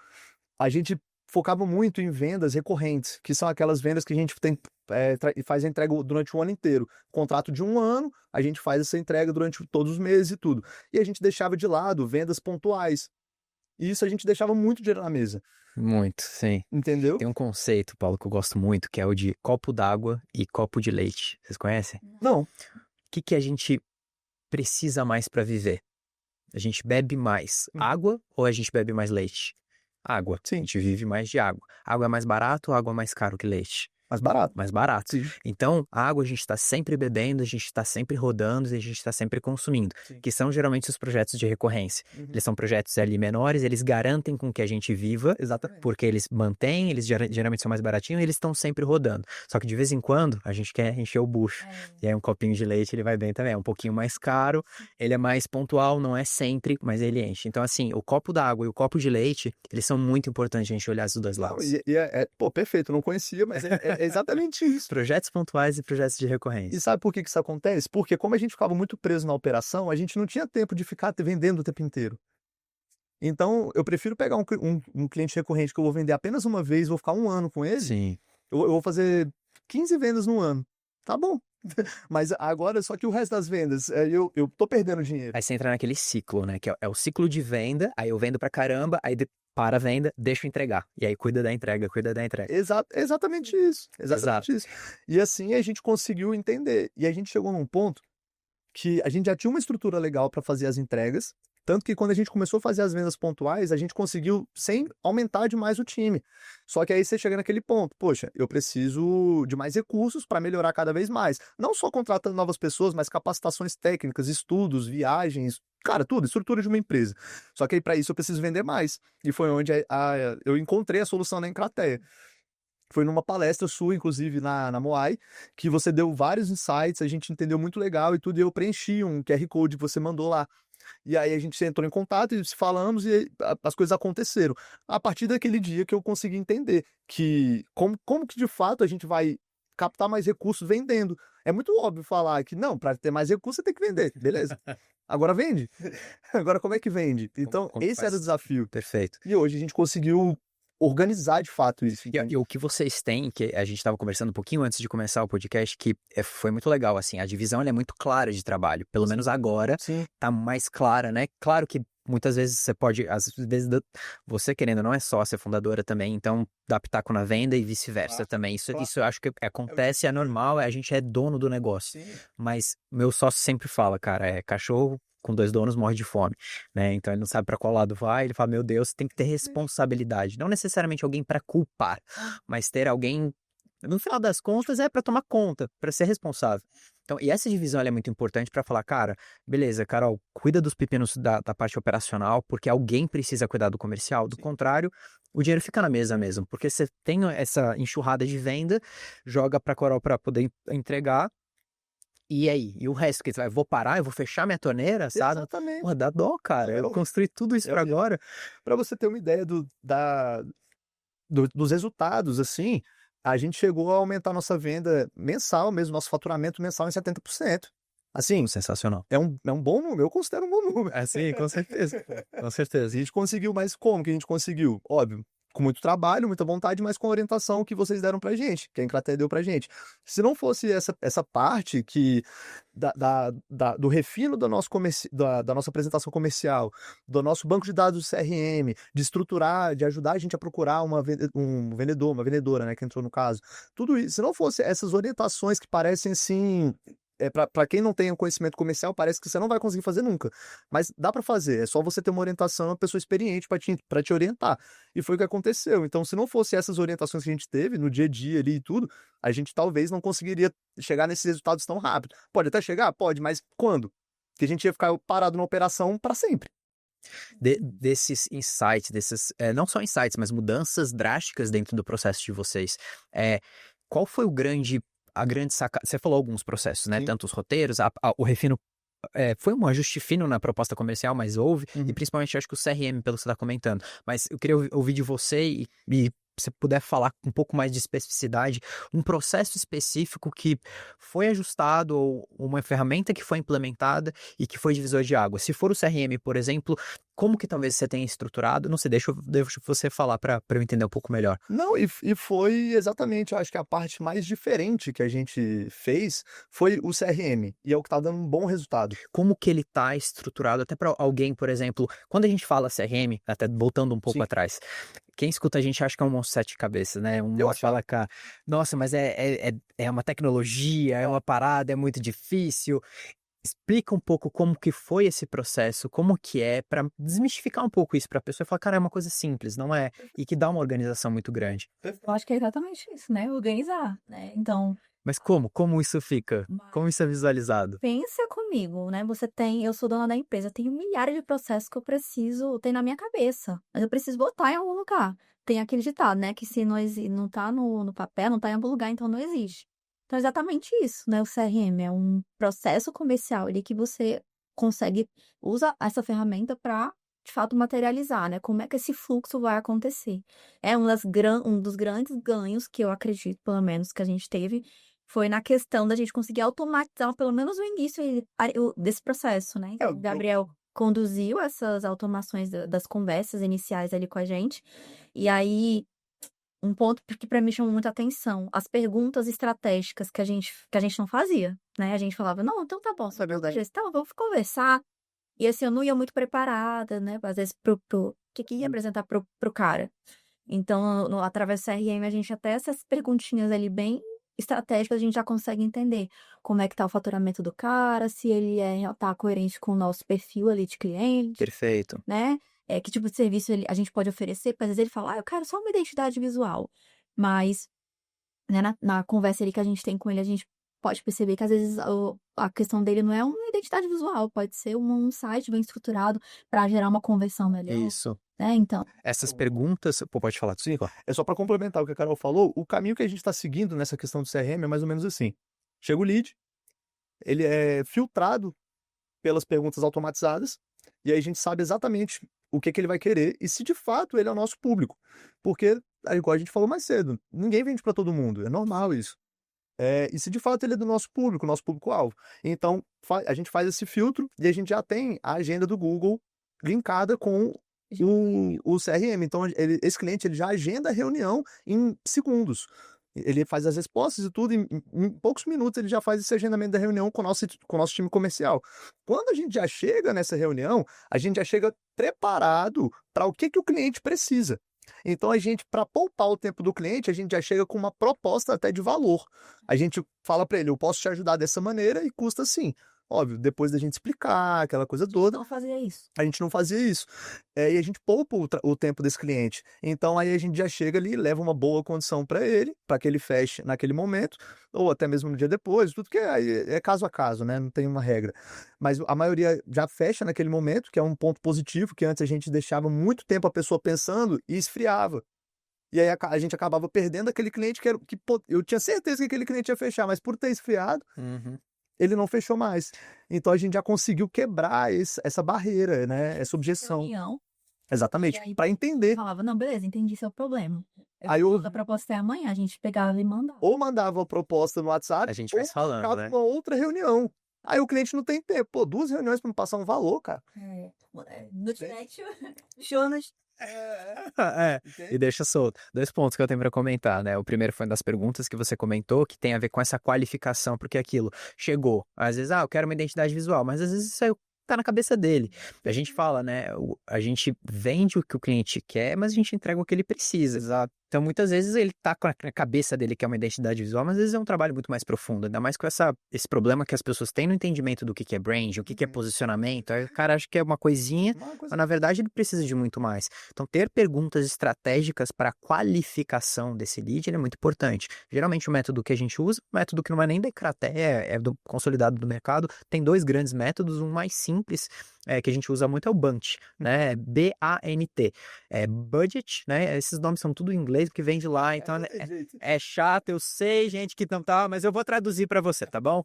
A gente focava muito em vendas recorrentes, que são aquelas vendas que a gente faz a entrega durante o ano inteiro. Contrato de 1 ano, a gente faz essa entrega durante todos os meses e tudo. E a gente deixava de lado vendas pontuais. E isso a gente deixava muito dinheiro na mesa. Muito, sim. Entendeu? Tem um conceito, Paulo, que eu gosto muito, que é o de copo d'água e copo de leite. Vocês conhecem? Não. O que a gente precisa mais para viver? A gente bebe mais água ou a gente bebe mais leite? Água. Sim. A gente vive mais de água. Água é mais barato ou água é mais caro que leite? Mais barato. Mais barato. Sim. Então, a água a gente está sempre bebendo, a gente está sempre rodando e a gente está sempre consumindo, Sim. que são geralmente os projetos de recorrência. Eles são projetos ali menores, eles garantem com que a gente viva, Exatamente. porque eles mantêm, eles geralmente são mais baratinhos e eles estão sempre rodando. Só que de vez em quando a gente quer encher o bucho. E aí um copinho de leite ele vai bem também. É um pouquinho mais caro, ele é mais pontual, não é sempre, mas ele enche. Então, assim, o copo d'água e o copo de leite, eles são muito importantes a gente olhar os dois lados. Pô, perfeito, eu não conhecia, mas é exatamente isso. Projetos pontuais e projetos de recorrência. E sabe por que isso acontece? Porque como a gente ficava muito preso na operação, a gente não tinha tempo de ficar vendendo o tempo inteiro. Então, eu prefiro pegar um cliente recorrente que eu vou vender apenas uma vez, vou ficar 1 ano com ele. Sim. Eu vou fazer 15 vendas no ano. Tá bom. Mas agora, só que o resto das vendas, eu tô perdendo dinheiro. Aí você entra naquele ciclo, né? Que é o ciclo de venda, aí eu vendo pra caramba, aí para a venda, deixa eu entregar. E aí cuida da entrega, cuida da entrega. Exatamente isso. Exatamente isso. E assim a gente conseguiu entender. E a gente chegou num ponto que a gente já tinha uma estrutura legal para fazer as entregas, tanto que quando a gente começou a fazer as vendas pontuais, a gente conseguiu sem aumentar demais o time. Só que aí você chega naquele ponto, poxa, eu preciso de mais recursos para melhorar cada vez mais. Não só contratando novas pessoas, mas capacitações técnicas, estudos, viagens, cara, tudo, estrutura de uma empresa. Só que aí para isso eu preciso vender mais. E foi onde eu encontrei a solução na Encrateia. Foi numa palestra sua, inclusive, na Moai, que você deu vários insights, a gente entendeu muito legal e tudo, e eu preenchi um QR Code que você mandou lá. E aí a gente entrou em contato e se falamos e as coisas aconteceram. A partir daquele dia que eu consegui entender que como que de fato a gente vai captar mais recursos vendendo. É muito óbvio falar que não, para ter mais recursos você tem que vender, beleza. Agora vende. Agora como é que vende? Então Como que esse era o faz? desafio. Perfeito. E hoje a gente conseguiu organizar de fato isso. E, entende? e o que vocês têm, que a gente estava conversando um pouquinho antes de começar o podcast, que foi muito legal, assim, a divisão ela é muito clara de trabalho, pelo menos agora Sim. tá mais clara, né? Claro que muitas vezes você pode, às vezes você querendo não é sócia, fundadora também, então dá pitaco na venda e vice-versa Claro, também. Isso, claro. isso eu acho que acontece, é normal, a gente é dono do negócio. Sim. Mas meu sócio sempre fala, cara, cachorro com 2 donos morre de fome, né? Então ele não sabe para qual lado vai, ele fala, meu Deus, tem que ter responsabilidade, não necessariamente alguém para culpar, mas ter alguém, no final das contas, para tomar conta, para ser responsável. Então, e essa divisão ela é muito importante para falar, cara, beleza, Carol, cuida dos pepinos da parte operacional, porque alguém precisa cuidar do comercial, do contrário, o dinheiro fica na mesa mesmo, porque você tem essa enxurrada de venda, joga para Carol para poder entregar. E aí? E o resto que vai? Vou parar? Eu vou fechar minha torneira, sabe? Exatamente. Pô, dá dó, cara. Eu Eu- construí tudo isso pra agora. Para você ter uma ideia dos resultados, assim, a gente chegou a aumentar nossa venda mensal mesmo, nosso faturamento mensal em 70%. Assim, Sensacional. é um bom número, eu considero um bom número. Sim, com certeza. Com A certeza. gente conseguiu, mas como que a gente conseguiu? Óbvio, com muito trabalho, muita vontade, mas com a orientação que vocês deram pra gente, que a Embratel deu pra gente. Se não fosse essa parte que do refino do nosso da nossa apresentação comercial, do nosso banco de dados CRM, de estruturar, de ajudar a gente a procurar um vendedor, uma vendedora, né, que entrou no caso, tudo isso, se não fosse essas orientações que parecem assim, para quem não tem o conhecimento comercial, parece que você não vai conseguir fazer nunca. Mas dá para fazer, é só você ter uma orientação, uma pessoa experiente para te orientar. E foi o que aconteceu. Então, se não fosse essas orientações que a gente teve no dia a dia ali e tudo, a gente talvez não conseguiria chegar nesses resultados tão rápido. Pode até chegar? Pode, mas quando? Que a gente ia ficar parado na operação para sempre. Desses insights, não só insights, mas mudanças drásticas dentro do processo de vocês. Qual foi a grande sacada? Você falou alguns processos, né? Sim. Tanto os roteiros, o refino. Foi um ajuste fino na proposta comercial, mas houve, e principalmente acho que o CRM, pelo que você está comentando. Mas eu queria ouvir de você e se puder falar com um pouco mais de especificidade, um processo específico que foi ajustado ou uma ferramenta que foi implementada e que foi divisor de água. Se for o CRM, por exemplo, como que talvez você tenha estruturado? Não sei, deixa você falar para eu entender um pouco melhor. Não, e foi exatamente, eu acho que a parte mais diferente que a gente fez foi o CRM, e é o que tá dando um bom resultado. Como que ele tá estruturado, até para alguém, por exemplo, quando a gente fala CRM, até voltando um pouco Sim. atrás, quem escuta a gente acha que é um monstro de 7 cabeças, né? Um Eu monstro fala, cara, nossa, mas é uma tecnologia, é uma parada, é muito difícil. Explica um pouco como que foi esse processo, como que é, para desmistificar um pouco isso para a pessoa e falar, cara, é uma coisa simples, não é? E que dá uma organização muito grande. Eu acho que é exatamente isso, né? Organizar, né? Então, Mas como isso fica? Como isso é visualizado? pensa comigo, né? Eu sou dona da empresa, tenho milhares de processos que eu preciso ter na minha cabeça, mas eu preciso botar em algum lugar. Tem aquele ditado, né? Que se não tá no papel, não tá em algum lugar, então não existe. Então, é exatamente isso, né? O CRM é um processo comercial ali que você usa essa ferramenta para, de fato, materializar, né? Como é que esse fluxo vai acontecer. Um dos grandes ganhos que eu acredito, pelo menos, que a gente teve, foi na questão da gente conseguir automatizar, pelo menos o início desse processo, né? Então, o Gabriel conduziu essas automações das conversas iniciais ali com a gente. E aí, um ponto que para mim chamou muita atenção, as perguntas estratégicas que a gente não fazia, né? A gente falava, não, então tá bom, sobre a gestão, vamos conversar. E assim, eu não ia muito preparada, né? Às vezes, que ia apresentar pro cara. Então, através do CRM, a gente até essas perguntinhas ali bem estratégicas, a gente já consegue entender como é que tá o faturamento do cara, se ele tá coerente com o nosso perfil ali de cliente, Perfeito. né? Que tipo de serviço a gente pode oferecer, porque às vezes ele fala, eu quero só uma identidade visual. Mas, né, na conversa ali que a gente tem com ele, a gente pode perceber que às vezes a questão dele não é uma identidade visual, pode ser um site bem estruturado para gerar uma conversão melhor. Isso. Né? Então, Essas perguntas, pode falar. Sim, é só para complementar o que a Carol falou, o caminho que a gente está seguindo nessa questão do CRM é mais ou menos assim. Chega o lead, ele é filtrado pelas perguntas automatizadas, E aí a gente sabe exatamente o que ele vai querer e se de fato ele é o nosso público. Porque, igual a gente falou mais cedo, ninguém vende para todo mundo, é normal isso. E se de fato ele é do nosso público-alvo. Então, a gente faz esse filtro e a gente já tem a agenda do Google linkada com o CRM. Então, esse cliente ele já agenda a reunião em segundos. Ele faz as respostas e tudo, em poucos minutos ele já faz esse agendamento da reunião com o nosso time comercial. Quando a gente já chega nessa reunião, a gente já chega preparado para o que o cliente precisa. Então, a gente, para poupar o tempo do cliente, a gente já chega com uma proposta até de valor. A gente fala para ele, eu posso te ajudar dessa maneira e custa assim. Óbvio, depois da gente explicar aquela coisa toda. Não fazia isso. A gente não fazia isso. E a gente poupa o tempo desse cliente. Então, aí a gente já chega ali, leva uma boa condição para ele, para que ele feche naquele momento, ou até mesmo no dia depois, tudo que é caso a caso, né? Não tem uma regra. Mas a maioria já fecha naquele momento, que é um ponto positivo, que antes a gente deixava muito tempo a pessoa pensando e esfriava. E aí a gente acabava perdendo aquele cliente eu tinha certeza que aquele cliente ia fechar, mas por ter esfriado, ele não fechou mais. Então a gente já conseguiu quebrar essa barreira, né? Essa objeção. Reunião. Exatamente, E aí, para entender. Falava, não, beleza, entendi seu problema. Aí A proposta é amanhã, a gente pegava e mandava. ou mandava a proposta no WhatsApp, A gente ou vai falando, marcava né? uma outra reunião. Aí o cliente não tem tempo. Pô, 2 reuniões para me passar um valor, cara. No direct, Jonas. E deixa solto. 2 pontos que eu tenho pra comentar, né? O primeiro foi uma das perguntas que você comentou, que tem a ver com essa qualificação, porque aquilo chegou. Às vezes, eu quero uma identidade visual, mas às vezes isso aí tá na cabeça dele. A gente fala, né? A gente vende o que o cliente quer, mas a gente entrega o que ele precisa. Exato. Então, muitas vezes ele tá com a cabeça dele que é uma identidade visual, mas às vezes é um trabalho muito mais profundo, ainda mais com esse problema que as pessoas têm no entendimento do que é brand, o que é posicionamento. Aí o cara acha que é uma coisinha, mas na verdade ele precisa de muito mais. Então, ter perguntas estratégicas para a qualificação desse lead ele é muito importante. Geralmente o método que a gente usa, método que não é nem da Ecraté, é do consolidado do mercado, tem 2 grandes métodos, um mais simples, que a gente usa muito é o BANT, né? B-A-N-T. Budget, né? Esses nomes são tudo em inglês, porque vem de lá, então é chato, eu sei, gente, que não tá, mas eu vou traduzir para você, tá bom?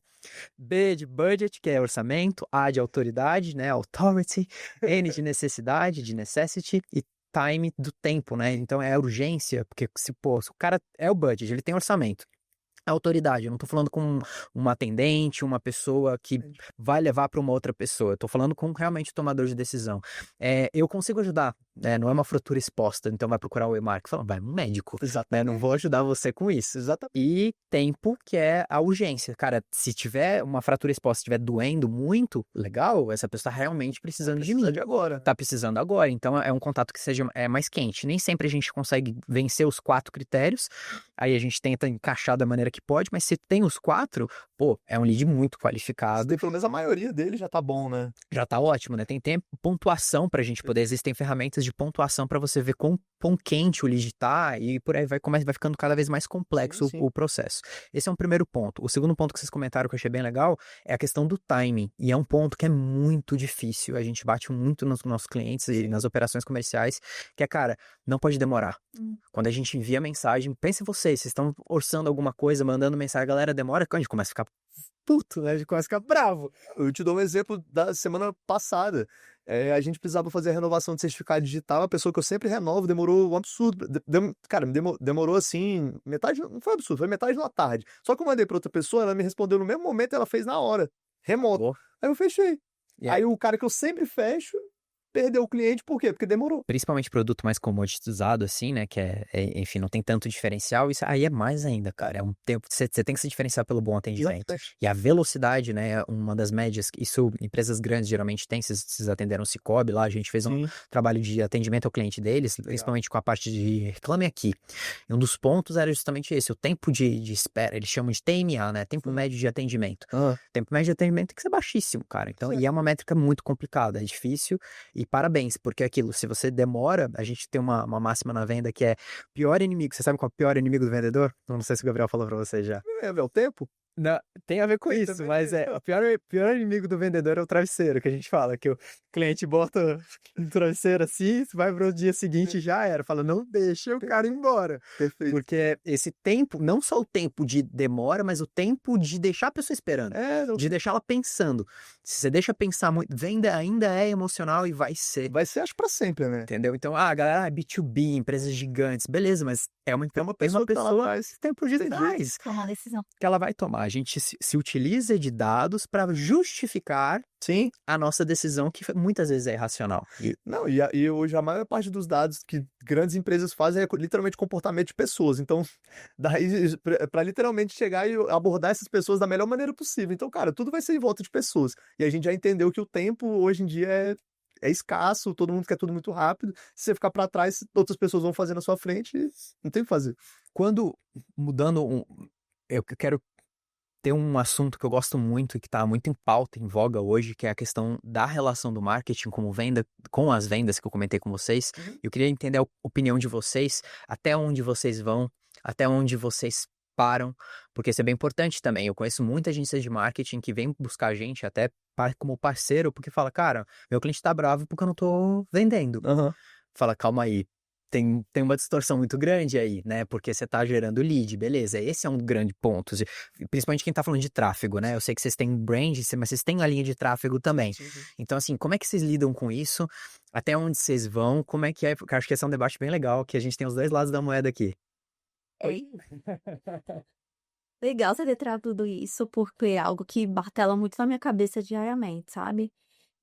B de budget, que é orçamento, A de autoridade, né? Authority, N de necessidade, de necessity, e time do tempo, né? Então é a urgência, porque se o cara é o budget, ele tem orçamento. A autoridade, eu não tô falando com uma atendente, uma pessoa que vai levar para uma outra pessoa, eu tô falando com realmente o tomador de decisão. Eu consigo ajudar, né? Não é uma fratura exposta, então vai procurar o EMARC, fala, vai um médico, né? Não vou ajudar você com isso. Exatamente. E tempo, que é a urgência. Cara, se tiver uma fratura exposta, estiver doendo muito, legal, essa pessoa tá realmente precisando de mim. Agora. Tá precisando agora, então é um contato que seja mais quente. Nem sempre a gente consegue vencer os 4 critérios, aí a gente tenta encaixar da maneira que pode, mas se tem os 4, é um lead muito qualificado. Se tem pelo menos a maioria dele, já tá bom, né? Já tá ótimo, né? Tem tempo, pontuação pra gente poder, existem ferramentas de pontuação pra você ver quão quente o lead tá, e por aí vai ficando cada vez mais complexo Sim. o processo. Esse é um primeiro ponto. O segundo ponto que vocês comentaram que eu achei bem legal é a questão do timing, e é um ponto que é muito difícil, a gente bate muito nos nossos clientes e nas operações comerciais, que é, cara, não pode demorar. Quando a gente envia mensagem, pense em vocês estão orçando alguma coisa, mandando mensagem, a galera demora, a gente começa a ficar puto, né? A gente começa a ficar bravo. Eu te dou um exemplo da semana passada. A gente precisava fazer a renovação de certificado digital, a pessoa que eu sempre renovo demorou um absurdo. Cara, demorou assim, metade, não foi absurdo, foi metade da tarde. Só que eu mandei pra outra pessoa, ela me respondeu no mesmo momento e ela fez na hora, remoto. Aí eu fechei. Aí o cara que eu sempre fecho, perdeu o cliente, por quê? Porque demorou. Principalmente produto mais comoditizado, assim, né? Que enfim, não tem tanto diferencial. Isso aí é mais ainda, cara. É um tempo. Você tem que se diferenciar pelo bom atendimento. E a velocidade, né? É uma das médias. Isso empresas grandes geralmente têm. Vocês atenderam o Cicobi lá. A gente fez um trabalho de atendimento ao cliente deles, principalmente com a parte de reclame aqui. E um dos pontos era justamente esse: o tempo de espera. Eles chamam de TMA, né? Tempo médio de atendimento. Tempo médio de atendimento tem que ser baixíssimo, cara. Então, e é uma métrica muito complicada, é difícil. E parabéns, porque aquilo, se você demora, a gente tem uma máxima na venda que é pior inimigo. Você sabe qual é o pior inimigo do vendedor? Não sei se o Gabriel falou pra você já. É o tempo? Não, tem a ver com isso, Também mas tem. o pior inimigo do vendedor é o travesseiro, que a gente fala, que o cliente bota no travesseiro assim, vai pro dia seguinte e já era. Fala, não deixa o cara ir embora. Perfeito. Porque esse tempo, não só o tempo de demora, mas o tempo de deixar a pessoa esperando, Não, de deixar ela pensando. Se você deixa pensar muito, venda ainda é emocional e vai ser. vai ser, acho, pra sempre, né? Entendeu? Então, galera, B2B, empresas gigantes, beleza, mas é uma pessoa que tá lá pessoa atrás. que tem por Tem jeito. detrás Tomar decisão. que ela vai tomar. A gente se utiliza de dados para justificar Sim. a nossa decisão, que muitas vezes é irracional. Não, e hoje a maior parte dos dados que grandes empresas fazem é literalmente comportamento de pessoas. Então, daí, para literalmente chegar e abordar essas pessoas da melhor maneira possível. Então, cara, tudo vai ser em volta de pessoas. E a gente já entendeu que o tempo hoje em dia é escasso, todo mundo quer tudo muito rápido. Se você ficar para trás, outras pessoas vão fazer na sua frente e não tem o que fazer. Quando, eu quero ter um assunto que eu gosto muito e que está muito em pauta, em voga hoje, que é a questão da relação do marketing com as vendas que eu comentei com vocês. Eu queria entender a opinião de vocês, até onde vocês vão, até onde vocês param, porque isso é bem importante também. Eu conheço muita agência de marketing que vem buscar a gente até como parceiro, porque fala, cara, meu cliente tá bravo porque eu não tô vendendo. Fala, calma aí. Tem uma distorção muito grande aí, né? Porque você tá gerando lead, beleza. Esse é um grande ponto. Principalmente quem tá falando de tráfego, né? Eu sei que vocês têm brand, mas vocês têm a linha de tráfego também. Então, assim, como é que vocês lidam com isso? Até onde vocês vão? Como é que é? Porque eu acho que esse é um debate bem legal, que a gente tem os dois lados da moeda aqui. Oi. Legal você ter trazido tudo isso, porque é algo que martela muito na minha cabeça diariamente, sabe?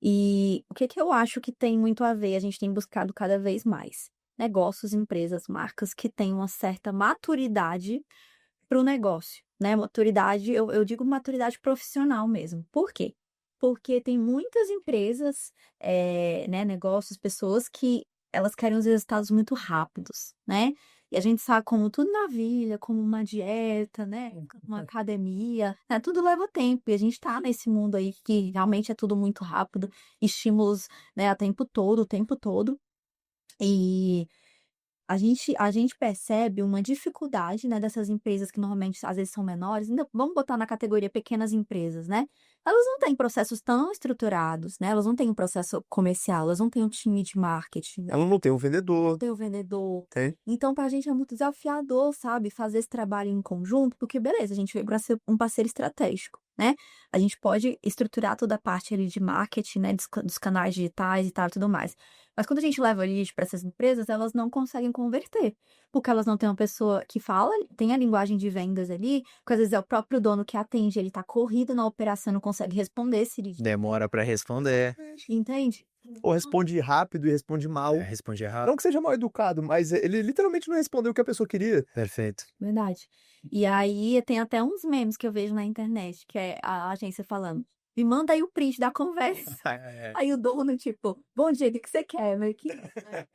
E o que eu acho que tem muito a ver, a gente tem buscado cada vez mais negócios, empresas, marcas que têm uma certa maturidade para o negócio, né? Maturidade, eu digo maturidade profissional mesmo. Por quê? Porque tem muitas empresas, né, negócios, pessoas que elas querem os resultados muito rápidos, né? E a gente sabe como tudo na vida, como uma dieta, né? Uma academia, né? Tudo leva tempo. E a gente tá nesse mundo aí que realmente é tudo muito rápido, estímulos, né, o tempo todo. E a gente percebe uma dificuldade, né, dessas empresas que normalmente às vezes são menores, vamos botar na categoria pequenas empresas, né? Elas não têm processos tão estruturados, né? Elas não têm um processo comercial, elas não têm um time de marketing, Ela não tem um não vendedor. tem o vendedor. Tem. Então, pra gente é muito desafiador, sabe, fazer esse trabalho em conjunto, porque beleza, a gente veio para ser um parceiro estratégico, né? A gente pode estruturar toda a parte ali de marketing, né, dos canais digitais e tal e tudo mais. Mas quando a gente leva lead para essas empresas, elas não conseguem converter, porque elas não têm uma pessoa que fala, tem a linguagem de vendas ali, porque às vezes é o próprio dono que atende, ele tá corrido na operação, não consegue responder esse lead. Demora para responder. Entende? Ou responde rápido e responde mal. Responde errado. Não que seja mal educado, mas ele literalmente não respondeu o que a pessoa queria. Perfeito. Verdade. E aí tem até uns memes que eu vejo na internet, que é a agência falando, me manda aí o print da conversa. Aí o dono, tipo, bom dia, o que você quer? Meio que isso, né?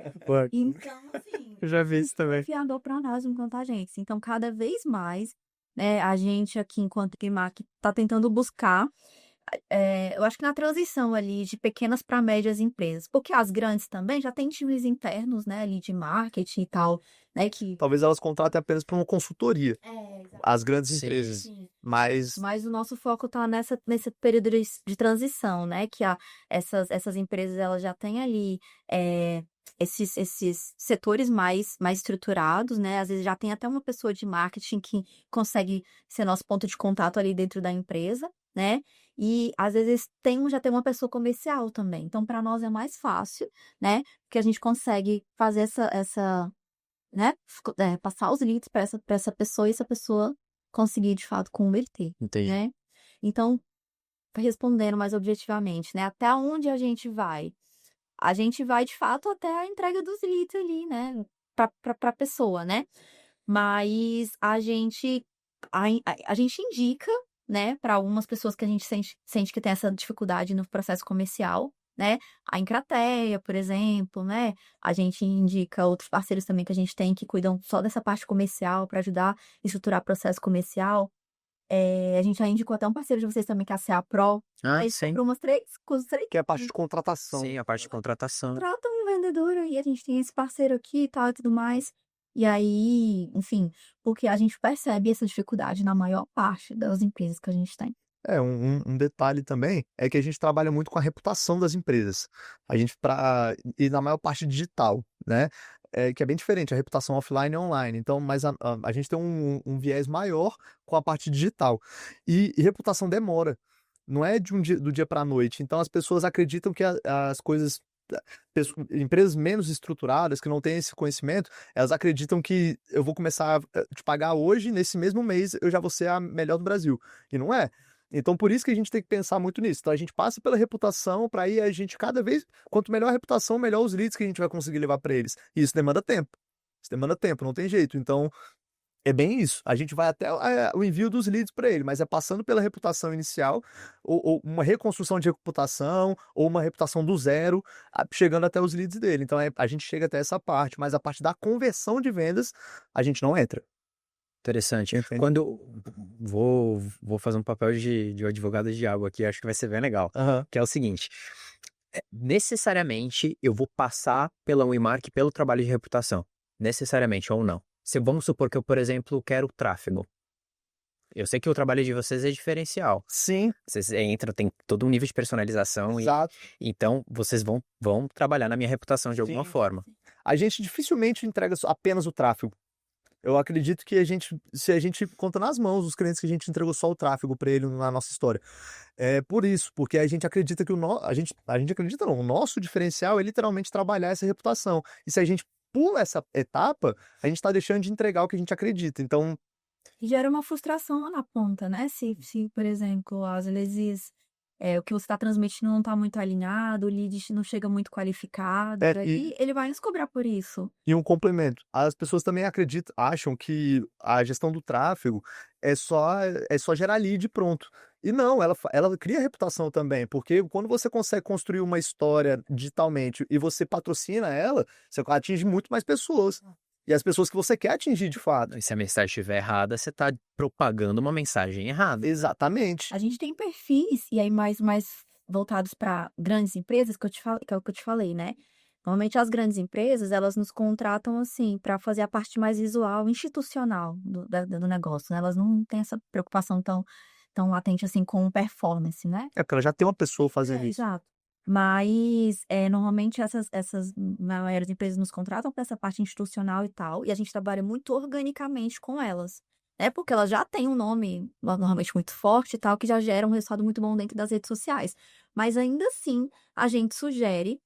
Então, assim, Eu já vi isso também. desafiador para nós enquanto agência. Então, cada vez mais, né, a gente aqui, enquanto Primark, tá tentando buscar, eu acho que na transição ali de pequenas para médias empresas, porque as grandes também já têm times internos, né, ali de marketing e tal, né, que... Talvez elas contratem apenas para uma consultoria. Exatamente. As grandes Sim. empresas. Sim. Mas Mas o nosso foco está nesse período de transição, né? Que essas empresas elas já têm ali esses setores mais estruturados, né? Às vezes já tem até uma pessoa de marketing que consegue ser nosso ponto de contato ali dentro da empresa, né? E às vezes já tem uma pessoa comercial também. Então, para nós é mais fácil, né? Porque a gente consegue fazer essa né? Passar os leads para essa pessoa e essa pessoa conseguir de fato converter, Entendi. né? Então, respondendo mais objetivamente, né? Até onde a gente vai? A gente vai de fato até a entrega dos leads ali, né? Para pessoa, né? Mas a gente indica, né? Para algumas pessoas que a gente sente que tem essa dificuldade no processo comercial, né? A Encrateia, por exemplo, né? A gente indica outros parceiros também que a gente tem que cuidam só dessa parte comercial para ajudar a estruturar processo comercial. A gente já indicou até um parceiro de vocês também, que é a CA Pro. Sim. Para umas três. que é a parte de contratação. Sim, a parte de contratação. Contrata um vendedor aí, a gente tem esse parceiro aqui e tal e tudo mais. E aí, enfim, porque a gente percebe essa dificuldade na maior parte das empresas que a gente tem. Um detalhe também é que a gente trabalha muito com a reputação das empresas. A gente, e na maior parte digital, né? Que é bem diferente, a reputação offline e online. Então, mas a gente tem um viés maior com a parte digital. E reputação demora. Não é do dia para a noite. Então, as pessoas acreditam que as coisas. Empresas menos estruturadas, que não têm esse conhecimento, elas acreditam que eu vou começar a te pagar hoje, nesse mesmo mês, eu já vou ser a melhor do Brasil. E não é. Então, por isso que a gente tem que pensar muito nisso. Então, a gente passa pela reputação, para aí a gente, cada vez, quanto melhor a reputação, melhor os leads que a gente vai conseguir levar para eles. E isso demanda tempo. Isso demanda tempo, não tem jeito. Então, é bem isso. A gente vai até o envio dos leads para ele, mas é passando pela reputação inicial, ou uma reconstrução de reputação, ou uma reputação do zero, chegando até os leads dele. Então, a gente chega até essa parte, mas a parte da conversão de vendas, a gente não entra. Interessante. Entende? Quando vou fazer um papel de advogado de diabo aqui, acho que vai ser bem legal. Que é o seguinte: necessariamente eu vou passar pela WeMark pelo trabalho de reputação. Necessariamente, ou não. Vamos supor que eu, por exemplo, quero tráfego. Eu sei que o trabalho de vocês é diferencial. Sim. Vocês entram, tem todo um nível de personalização. Exato. Então, vocês vão trabalhar na minha reputação de alguma forma. A gente dificilmente entrega apenas o tráfego. Eu acredito que se a gente conta nas mãos os clientes que a gente entregou só o tráfego para ele na nossa história. É por isso, porque a gente acredita que a gente acredita não, o nosso diferencial é literalmente trabalhar essa reputação. E se a gente pula essa etapa, a gente está deixando de entregar o que a gente acredita. Então, E gera uma frustração lá na ponta, né? Se por exemplo, às vezes o que você está transmitindo não está muito alinhado, o lead não chega muito qualificado, e ele vai nos cobrar por isso. E um complemento, as pessoas também acham que a gestão do tráfego é só gerar lead e pronto. E não, ela cria reputação também, porque quando você consegue construir uma história digitalmente e você patrocina ela, você atinge muito mais pessoas. E as pessoas que você quer atingir de fato. E se a mensagem estiver errada, você está propagando uma mensagem errada. Exatamente. A gente tem perfis, e aí mais voltados para grandes empresas, que é o que eu te falei, né? Normalmente as grandes empresas, elas nos contratam assim, para fazer a parte mais visual, institucional do negócio, né? Elas não têm essa preocupação tão latente assim com performance, né? É porque ela já tem uma pessoa fazendo isso. Exato. Mas, normalmente essas maiores empresas nos contratam para essa parte institucional e tal, e a gente trabalha muito organicamente com elas, né? Porque elas já têm um nome normalmente muito forte e tal, que já gera um resultado muito bom dentro das redes sociais. Mas ainda assim, a gente sugere,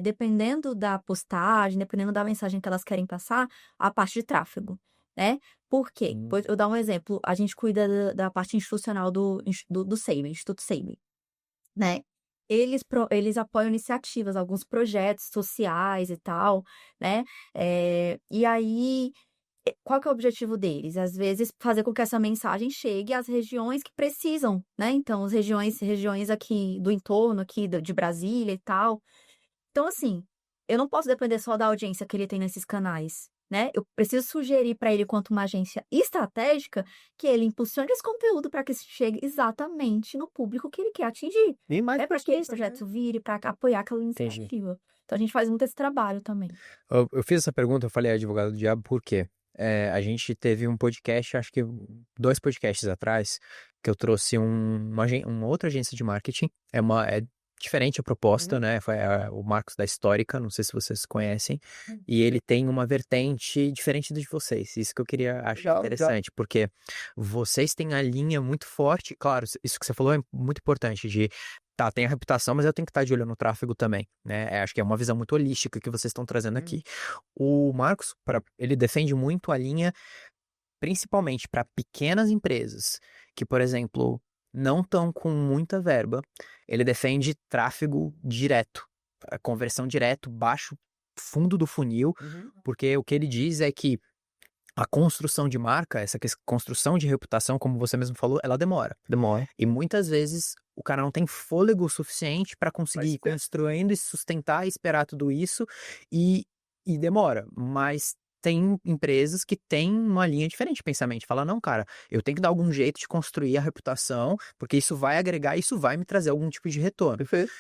dependendo da postagem, dependendo da mensagem que elas querem passar, a parte de tráfego, né? Por quê? Eu vou dar um exemplo. A gente cuida da parte institucional do SEIB, Instituto SEIB, né? Eles apoiam iniciativas, alguns projetos sociais e tal, né? E aí, qual que é o objetivo deles? Às vezes, fazer com que essa mensagem chegue às regiões que precisam, né? Então, as regiões aqui do entorno, aqui de Brasília e tal. Então, assim, eu não posso depender só da audiência que ele tem nesses canais, né? Eu preciso sugerir para ele, quanto uma agência estratégica, que ele impulsione esse conteúdo para que isso chegue exatamente no público que ele quer atingir. Nem mais Para que esse projeto vire, para apoiar aquela iniciativa. Então, a gente faz muito esse trabalho também. Eu fiz essa pergunta, eu falei advogado do diabo, por quê? A gente teve um podcast, acho que 2 podcasts atrás, que eu trouxe uma outra agência de marketing. É diferente a proposta, né? Foi o Marcos da Histórica, não sei se vocês conhecem. E ele tem uma vertente diferente da de vocês. Isso que eu queria achar interessante, porque vocês têm a linha muito forte, claro, isso que você falou é muito importante, tem a reputação, mas eu tenho que estar de olho no tráfego também, né? Acho que é uma visão muito holística que vocês estão trazendo aqui. O Marcos, ele defende muito a linha, principalmente para pequenas empresas, que, por exemplo, não estão com muita verba. Ele defende tráfego direto, a conversão direto, baixo fundo do funil, porque o que ele diz é que a construção de marca, essa construção de reputação, como você mesmo falou, ela demora. E muitas vezes o cara não tem fôlego suficiente para conseguir ir construindo e sustentar e esperar tudo isso, e demora. Mas tem empresas que têm uma linha diferente de pensamento. Fala, não, cara, eu tenho que dar algum jeito de construir a reputação, porque isso vai agregar, isso vai me trazer algum tipo de retorno. Perfeito.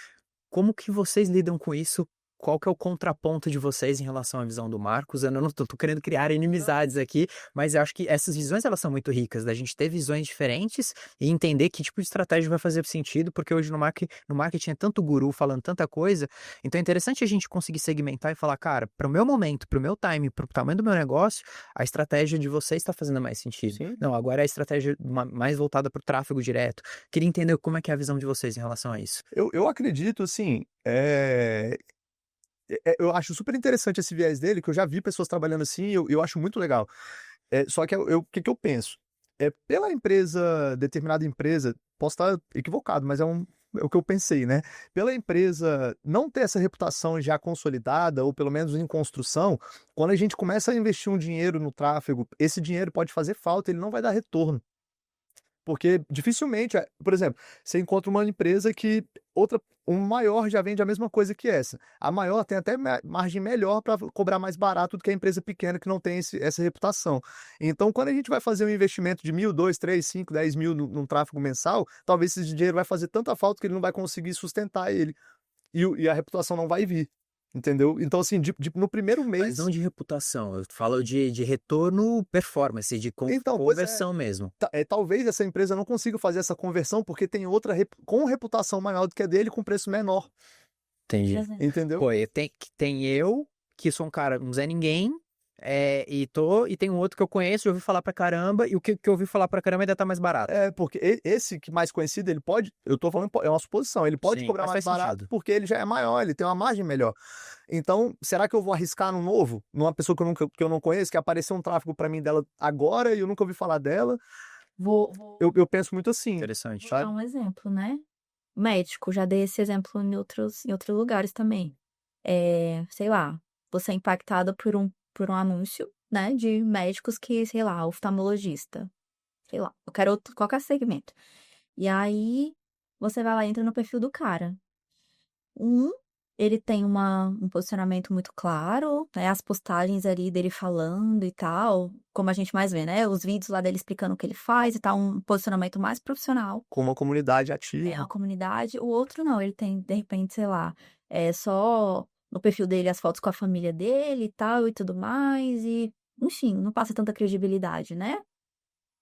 Como que vocês lidam com isso qual que é o contraponto de vocês em relação à visão do Marcos. Eu não tô querendo criar inimizades aqui, mas eu acho que essas visões, elas são muito ricas, da gente ter visões diferentes e entender que tipo de estratégia vai fazer sentido, porque hoje no marketing é tanto guru falando tanta coisa, então é interessante a gente conseguir segmentar e falar, cara, para o meu momento, para o meu time, para o tamanho do meu negócio, a estratégia de vocês está fazendo mais sentido. Sim. Não, agora é a estratégia mais voltada para o tráfego direto. Queria entender como é que é a visão de vocês em relação a isso. Eu acredito, assim, eu acho super interessante esse viés dele, que eu já vi pessoas trabalhando assim, e eu acho muito legal. Só que o que que eu penso? Pela empresa, determinada empresa, posso estar equivocado, mas é o que eu pensei, né? Pela empresa não ter essa reputação já consolidada, ou pelo menos em construção, quando a gente começa a investir um dinheiro no tráfego, esse dinheiro pode fazer falta, ele não vai dar retorno. Porque dificilmente, por exemplo, você encontra uma empresa que um maior já vende a mesma coisa que essa. A maior tem até margem melhor para cobrar mais barato do que a empresa pequena que não tem essa reputação. Então, quando a gente vai fazer um investimento de 1.000, 2, 3, 5, 10 mil num tráfego mensal, talvez esse dinheiro vai fazer tanta falta que ele não vai conseguir sustentar ele. E a reputação não vai vir. Entendeu? Então, assim, no primeiro Mas mês. não de reputação, eu falo de retorno performance, de Então, pois é. conversão mesmo. Talvez essa empresa não consiga fazer essa conversão porque tem outra com reputação maior do que a dele com preço menor. Entendi. Entendeu? Pô, tem eu, que sou um cara, um Zé Ninguém, e tem um outro que eu conheço, já ouvi falar pra caramba, e o que eu ouvi falar pra caramba ainda tá mais barato. Porque esse que mais conhecido, ele pode, eu tô falando, é uma suposição, ele pode Sim, cobrar mas mais faz barato sentido. porque ele já é maior, ele tem uma margem melhor. Então, será que eu vou arriscar no novo? Numa pessoa que eu não conheço, que apareceu um tráfego pra mim dela agora e eu nunca ouvi falar dela? Eu penso muito assim. Interessante. Vou dar um exemplo, né? Médico, já dei esse exemplo em outros lugares também. Sei lá, você é impactado por um anúncio, né, de médicos que, sei lá, oftalmologista, sei lá, eu quero qualquer segmento. E aí, você vai lá e entra no perfil do cara. Ele tem um posicionamento muito claro, né, as postagens ali dele falando e tal, como a gente mais vê, né, os vídeos lá dele explicando o que ele faz e tal, um posicionamento mais profissional. Com uma comunidade É ativa. uma comunidade. O outro não, ele tem, de repente, sei lá, só no perfil dele as fotos com a família dele e tal e tudo mais, e, enfim, não passa tanta credibilidade, né?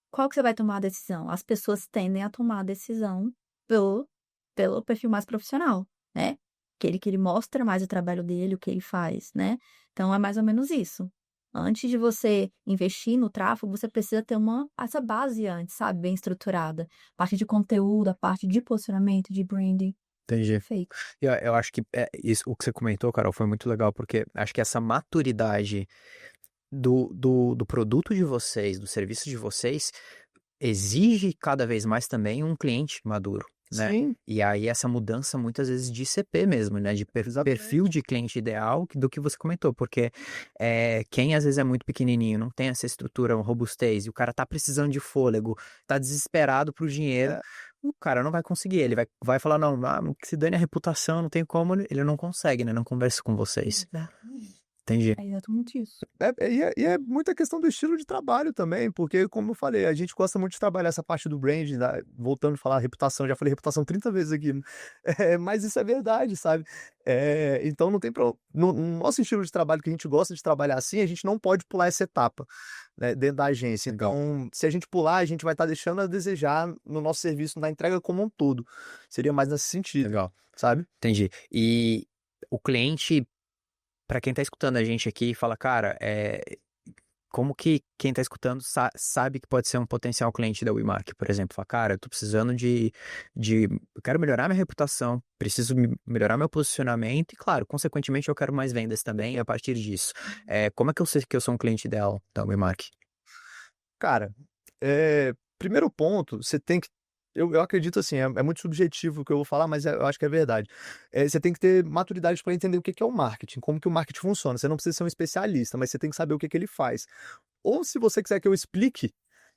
Qual que você vai tomar a decisão? As pessoas tendem a tomar a decisão pelo perfil mais profissional, né? Que ele mostra mais o trabalho dele, o que ele faz, né? Então é mais ou menos isso. Antes de você investir no tráfego, você precisa ter essa base antes, sabe? Bem estruturada. A parte de conteúdo, a parte de posicionamento, de branding. Entendi. Perfeito. Eu acho que isso, o que você comentou, Carol, foi muito legal, porque acho que essa maturidade do produto de vocês, do serviço de vocês, exige cada vez mais também um cliente maduro, né? Sim. E aí essa mudança muitas vezes de CP mesmo, né? De perfil de cliente ideal do que você comentou, porque quem às vezes é muito pequenininho, não tem essa estrutura, uma robustez, e o cara tá precisando de fôlego, tá desesperado pro dinheiro, o cara não vai conseguir, ele vai falar, não, que se dane a reputação, não tem como, ele não consegue, né? Não conversa com vocês. Exatamente. Entendi. É exatamente isso. E é muita questão do estilo de trabalho também, porque, como eu falei, a gente gosta muito de trabalhar essa parte do brand, voltando a falar reputação, já falei reputação 30 vezes aqui, né? Mas isso é verdade, sabe? Então não tem problema. No nosso estilo de trabalho, que a gente gosta de trabalhar assim, a gente não pode pular essa etapa, né, dentro da agência. Legal. Então, se a gente pular, a gente vai estar deixando a desejar no nosso serviço, na entrega como um todo. Seria mais nesse sentido, Legal. sabe? Entendi. E o cliente, para quem tá escutando a gente aqui, fala, cara, como que quem tá escutando sabe que pode ser um potencial cliente da WeMark, por exemplo? Fala, cara, eu tô precisando eu quero melhorar minha reputação, preciso melhorar meu posicionamento e, claro, consequentemente, eu quero mais vendas também a partir disso. Como é que eu sei que eu sou um cliente ideal da WeMark? Cara, primeiro ponto, você tem que. Eu acredito assim, é muito subjetivo o que eu vou falar, mas eu acho que é verdade. Você tem que ter maturidade para entender o que é o marketing, como que o marketing funciona. Você não precisa ser um especialista, mas você tem que saber o que ele faz. Ou se você quiser que eu explique,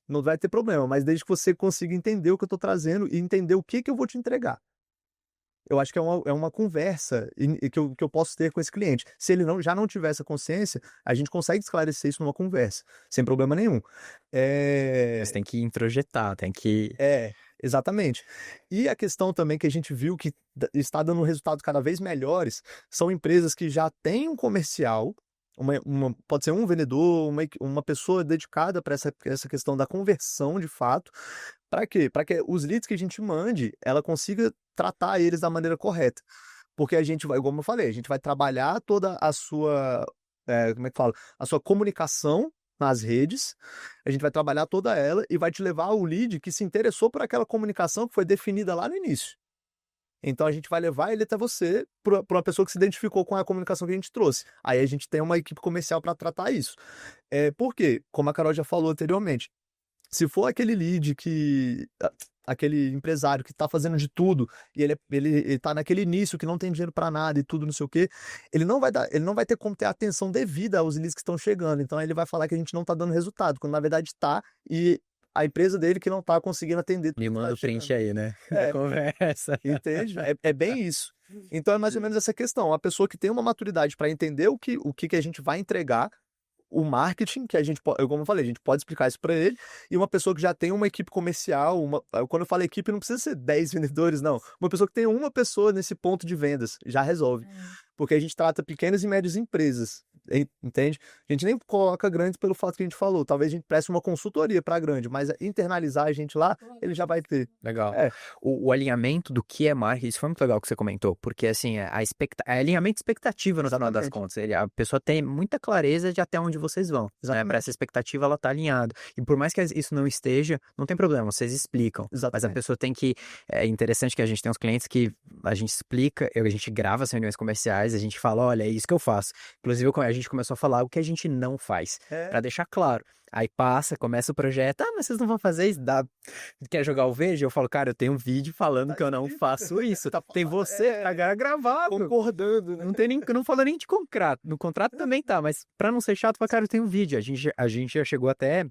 não vai ter problema, mas desde que você consiga entender o que eu estou trazendo e entender o que eu vou te entregar. Eu acho que é uma conversa que eu posso ter com esse cliente. Se ele já não tiver essa consciência, a gente consegue esclarecer isso numa conversa, sem problema nenhum. Mas tem que introjetar, tem que... Exatamente. E a questão também que a gente viu que está dando resultados cada vez melhores são empresas que já têm um comercial, pode ser um vendedor, uma pessoa dedicada para essa questão da conversão de fato. Para quê? Para que os leads que a gente mande, ela consiga tratar eles da maneira correta. Porque a gente vai, como eu falei, a gente vai trabalhar toda a sua, como é que fala? A sua comunicação nas redes, a gente vai trabalhar toda ela e vai te levar ao lead que se interessou por aquela comunicação que foi definida lá no início. Então a gente vai levar ele até você, para uma pessoa que se identificou com a comunicação que a gente trouxe. Aí a gente tem uma equipe comercial para tratar isso. Por quê? Como a Carol já falou anteriormente, se for aquele lead aquele empresário que está fazendo de tudo e ele tá naquele início que não tem dinheiro para nada e tudo, não sei o quê, ele não vai ter como ter atenção devida aos leads que estão chegando. Então ele vai falar que a gente não está dando resultado, quando na verdade está, e a empresa dele que não está conseguindo atender. Me manda o print aí, né? É. Conversa. Entende? É bem isso. Então é mais ou menos essa questão. A pessoa que tem uma maturidade para entender o que a gente vai entregar, o marketing, que a gente pode, como eu falei, a gente pode explicar isso para ele, e uma pessoa que já tem uma equipe comercial, quando eu falo equipe, não precisa ser 10 vendedores, não. Uma pessoa que tem uma pessoa nesse ponto de vendas, já resolve. Porque a gente trata pequenas e médias empresas, entende? A gente nem coloca grandes pelo fato que a gente falou. Talvez a gente preste uma consultoria para grande, mas internalizar a gente lá, ele já vai ter. Legal. O alinhamento do que é marketing, isso foi muito legal que você comentou, porque assim, é alinhamento de expectativa no final das contas. A pessoa tem muita clareza de até onde vocês vão, né? Para essa expectativa ela tá alinhada. E por mais que isso não esteja, não tem problema, vocês explicam. Mas a pessoa tem que... É interessante que a gente tem uns clientes que a gente explica, a gente grava as reuniões comerciais, a gente fala, olha, é isso que eu faço. Inclusive, a gente começou a falar o que a gente não faz, para deixar claro. Aí começa o projeto, mas vocês não vão fazer isso? Quer jogar o verde? Eu falo, cara, eu tenho um vídeo falando que eu não faço isso. Tem você gravado. Concordando, né? Não falou nem de contrato. No contrato também tá, mas pra não ser chato, fala, cara, eu tenho um vídeo. A gente já chegou até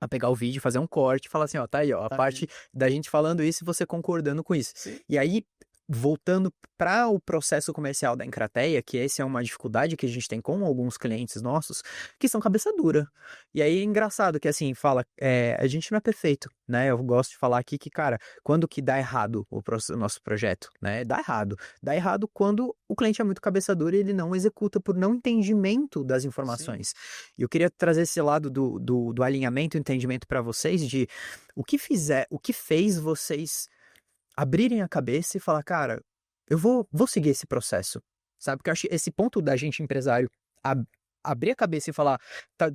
a pegar o vídeo, fazer um corte e falar assim, ó, tá aí, ó, a parte da gente falando isso e você concordando com isso. Sim. E aí, voltando para o processo comercial da Encrateia, que essa é uma dificuldade que a gente tem com alguns clientes nossos, que são cabeça dura. E aí é engraçado que assim, a gente não é perfeito, né? Eu gosto de falar aqui que, cara, quando que dá errado o nosso projeto, né? Dá errado. Dá errado quando o cliente é muito cabeça dura e ele não executa por não entendimento das informações. Sim. E eu queria trazer esse lado do alinhamento e entendimento para vocês de o que fez vocês abrirem a cabeça e falar, cara, eu vou seguir esse processo, sabe? Porque eu acho que esse ponto da gente empresário abrir a cabeça e falar,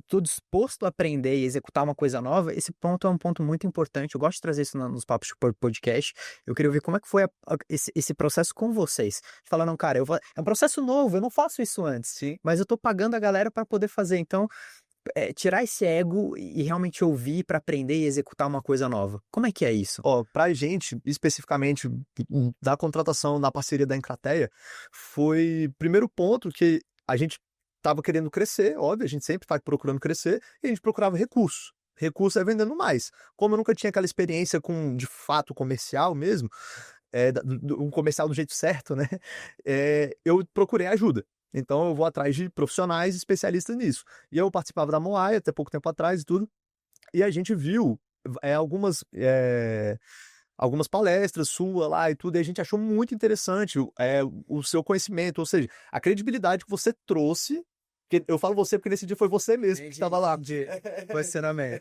tô disposto a aprender e executar uma coisa nova, esse ponto é um ponto muito importante. Eu gosto de trazer isso nos papos de podcast. Eu queria ver como é que foi esse processo com vocês. Falar, não, cara, é um processo novo, eu não faço isso antes, sim, mas eu tô pagando a galera para poder fazer, então... tirar esse ego e realmente ouvir para aprender e executar uma coisa nova. Como é que é isso? Pra gente, especificamente, da contratação na parceria da Encrateia, foi primeiro ponto que a gente estava querendo crescer, óbvio, a gente sempre está procurando crescer, e a gente procurava recursos. Recurso é vendendo mais. Como eu nunca tinha aquela experiência com, de fato, comercial mesmo, um comercial do jeito certo, né? Eu procurei ajuda. Então eu vou atrás de profissionais especialistas nisso. E eu participava da Moai até pouco tempo atrás e tudo. E a gente viu algumas palestras sua lá e tudo, e a gente achou muito interessante o seu conhecimento, ou seja, a credibilidade que você trouxe. Que eu falo você porque nesse dia foi você mesmo que estava lá. Posicionamento.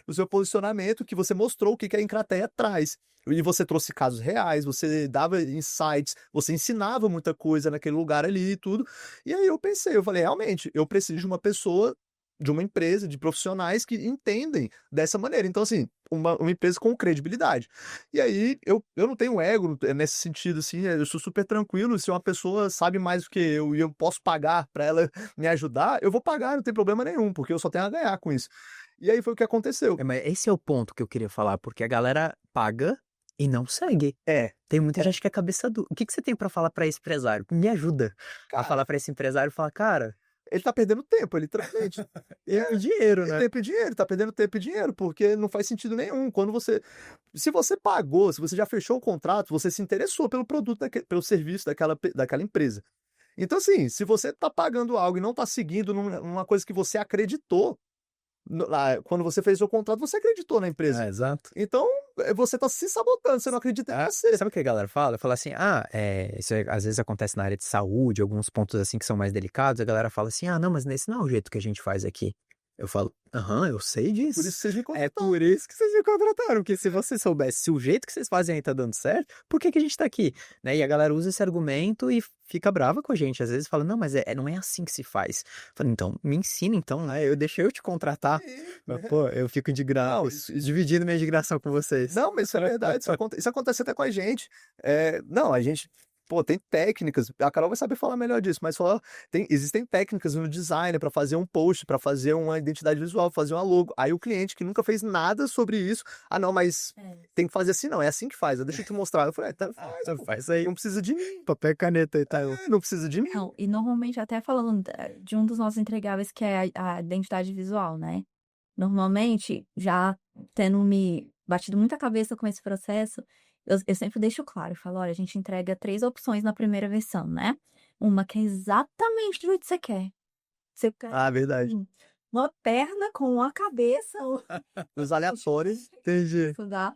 O seu posicionamento, que você mostrou o que a Encrateia traz. E você trouxe casos reais, você dava insights, você ensinava muita coisa naquele lugar ali e tudo. E aí eu falei, realmente, eu preciso de uma pessoa, de uma empresa, de profissionais que entendem dessa maneira. Então, assim, uma empresa com credibilidade. E aí, eu não tenho ego nesse sentido, assim, eu sou super tranquilo. Se uma pessoa sabe mais do que eu e eu posso pagar para ela me ajudar, eu vou pagar, não tem problema nenhum, porque eu só tenho a ganhar com isso. E aí foi o que aconteceu. Mas esse é o ponto que eu queria falar, porque a galera paga e não segue. Tem muita gente que é cabeça dura. O que você tem pra falar pra esse empresário? Me ajuda a falar pra esse empresário e falar, cara... Ele tá perdendo tempo, literalmente. E dinheiro, né? Tempo e dinheiro, tá perdendo tempo e dinheiro, porque não faz sentido nenhum. Se você pagou, se você já fechou o contrato, você se interessou pelo produto, pelo serviço daquela empresa. Então, assim, se você tá pagando algo e não tá seguindo numa coisa que você acreditou, Quando você fez o seu contrato, você acreditou na empresa. Exato. Então, você tá se sabotando, você não acredita em você. Sabe o que a galera fala? Fala assim, isso às vezes acontece na área de saúde, alguns pontos assim que são mais delicados, a galera fala assim, não, mas nesse não é o jeito que a gente faz aqui. Eu falo, eu sei disso. Por isso que vocês me É contrataram. por isso que vocês me contrataram, porque se você soubesse se o jeito que vocês fazem aí tá dando certo, por que que a gente tá aqui? Né? E a galera usa esse argumento e fica brava com a gente. Às vezes fala, não, mas não é assim que se faz. Eu falo, então, me ensina então, né? Deixa eu te contratar. Mas, pô, eu fico indignado, dividindo minha indignação com vocês. Não, mas isso é verdade. Isso acontece até com a gente. Não, a gente. Pô, tem técnicas. A Carol vai saber falar melhor disso, mas existem técnicas no design para fazer um post, para fazer uma identidade visual, fazer uma logo. Aí o cliente que nunca fez nada sobre isso, não, mas tem que fazer assim, não. É assim que faz. Deixa eu te mostrar. Eu falei, Faz aí. não precisa de mim. Papel e caneta aí, tá? Não precisa de mim. Não, e normalmente, até falando de um dos nossos entregáveis, que é a identidade visual, né? Normalmente, já tendo me batido muita cabeça com esse processo, eu sempre deixo claro, eu falo, olha, a gente entrega 3 opções na primeira versão, né? Uma que é exatamente do jeito que você quer. Você quer Verdade. uma perna com uma cabeça. Os aleatórios. Entendi. Estudar.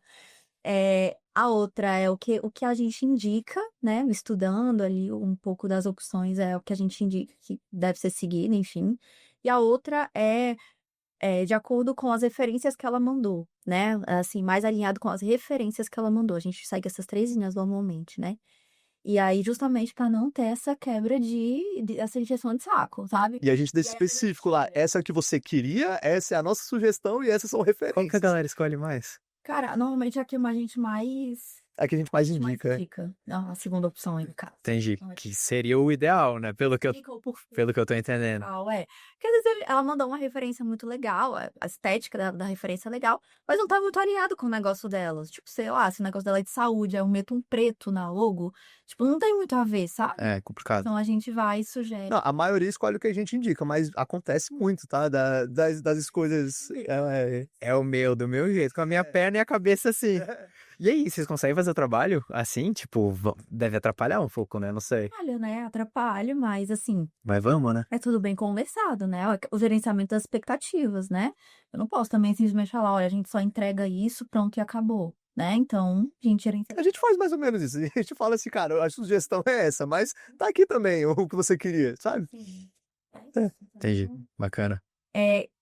A outra é o que a gente indica, né? Estudando ali um pouco das opções, é o que a gente indica que deve ser seguido, enfim. E a outra é de acordo com as referências que ela mandou, né? Assim, mais alinhado com as referências que ela mandou. A gente segue essas 3 linhas normalmente, né? E aí, justamente para não ter essa quebra essa injeção de saco, sabe? E a gente deixa específico lá. Essa é a que você queria, essa é a nossa sugestão e essas são referências. Qual que a galera escolhe mais? Cara, normalmente é a que a gente mais É a que a gente mais indica. indica. A segunda opção aí, no caso. Entendi. Então, Que seria o ideal, né? Pelo que eu tô entendendo. Porque às vezes ela mandou uma referência muito legal, a estética da referência é legal, mas não tá muito alinhado com o negócio delas. Tipo, sei lá, se o negócio dela é de saúde, aí eu meto um preto na logo, tipo, não tem muito a ver, sabe? É complicado. Então a gente vai e sugere. Não, a maioria escolhe o que a gente indica, mas acontece muito, tá? Das escolhas. É do meu jeito, com a minha perna e a cabeça assim. E aí, vocês conseguem fazer o trabalho assim? Tipo, deve atrapalhar um pouco, né? Não sei. Atrapalha, né? Atrapalha, mas assim, Mas vamos, né? é tudo bem conversado, né? O gerenciamento das expectativas, né? Eu não posso também simplesmente falar, olha, a gente só entrega isso, pronto e acabou, né? Então, a gente gerencia. A gente faz mais ou menos isso. A gente fala assim, cara, a sugestão é essa, mas tá aqui também o que você queria, sabe? Sim. Entendi. Bacana.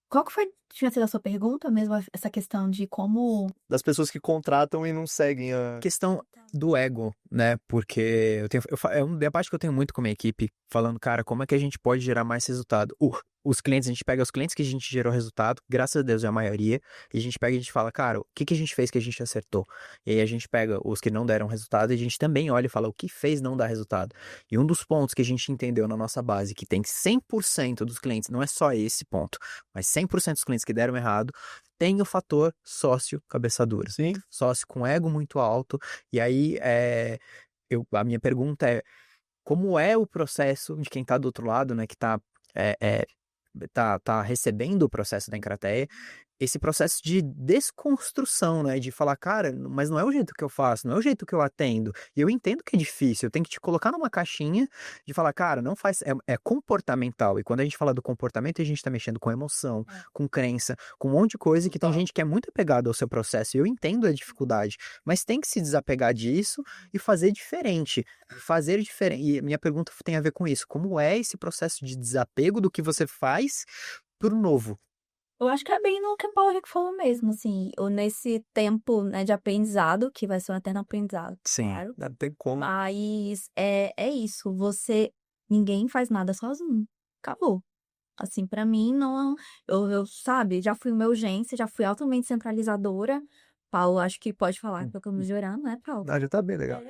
Qual que tinha sido a sua pergunta mesmo, essa questão de como... Das pessoas que contratam e não seguem a. Questão do ego, né? Porque é um debate que eu tenho muito com a minha equipe, falando, cara, como é que a gente pode gerar mais resultado? Os clientes, a gente pega os clientes que a gente gerou resultado, graças a Deus é a maioria, e a gente pega e a gente fala, cara, o que a gente fez que a gente acertou? E aí a gente pega os que não deram resultado e a gente também olha e fala, o que fez não dar resultado? E um dos pontos que a gente entendeu na nossa base, que tem 100% dos clientes, não é só esse ponto, mas 100% dos clientes que deram errado, tem o fator sócio cabeça dura. Sim. Sócio com ego muito alto, e aí a minha pergunta é, como é o processo de quem tá do outro lado, né, que tá recebendo o processo da Encrateia, esse processo de desconstrução, né, de falar, cara, mas não é o jeito que eu faço, não é o jeito que eu atendo, e eu entendo que é difícil, eu tenho que te colocar numa caixinha de falar, cara, não faz, é comportamental, e quando a gente fala do comportamento, a gente tá mexendo com emoção, com crença, com um monte de coisa, que tem gente que é muito apegada ao seu processo, e eu entendo a dificuldade, mas tem que se desapegar disso e fazer diferente, e minha pergunta tem a ver com isso, como é esse processo de desapego do que você faz pro novo? Eu acho que é bem no que o Paulo Rico falou mesmo, assim, ou nesse tempo, né, de aprendizado, que vai ser um eterno aprendizado, Sim. claro. Não tem como. Mas é isso, ninguém faz nada sozinho, acabou. Assim, pra mim, não, eu sabe, já fui uma urgência, já fui altamente centralizadora. Paulo, acho que pode falar que eu tô melhorando, né, Paulo? Não, já tá bem legal.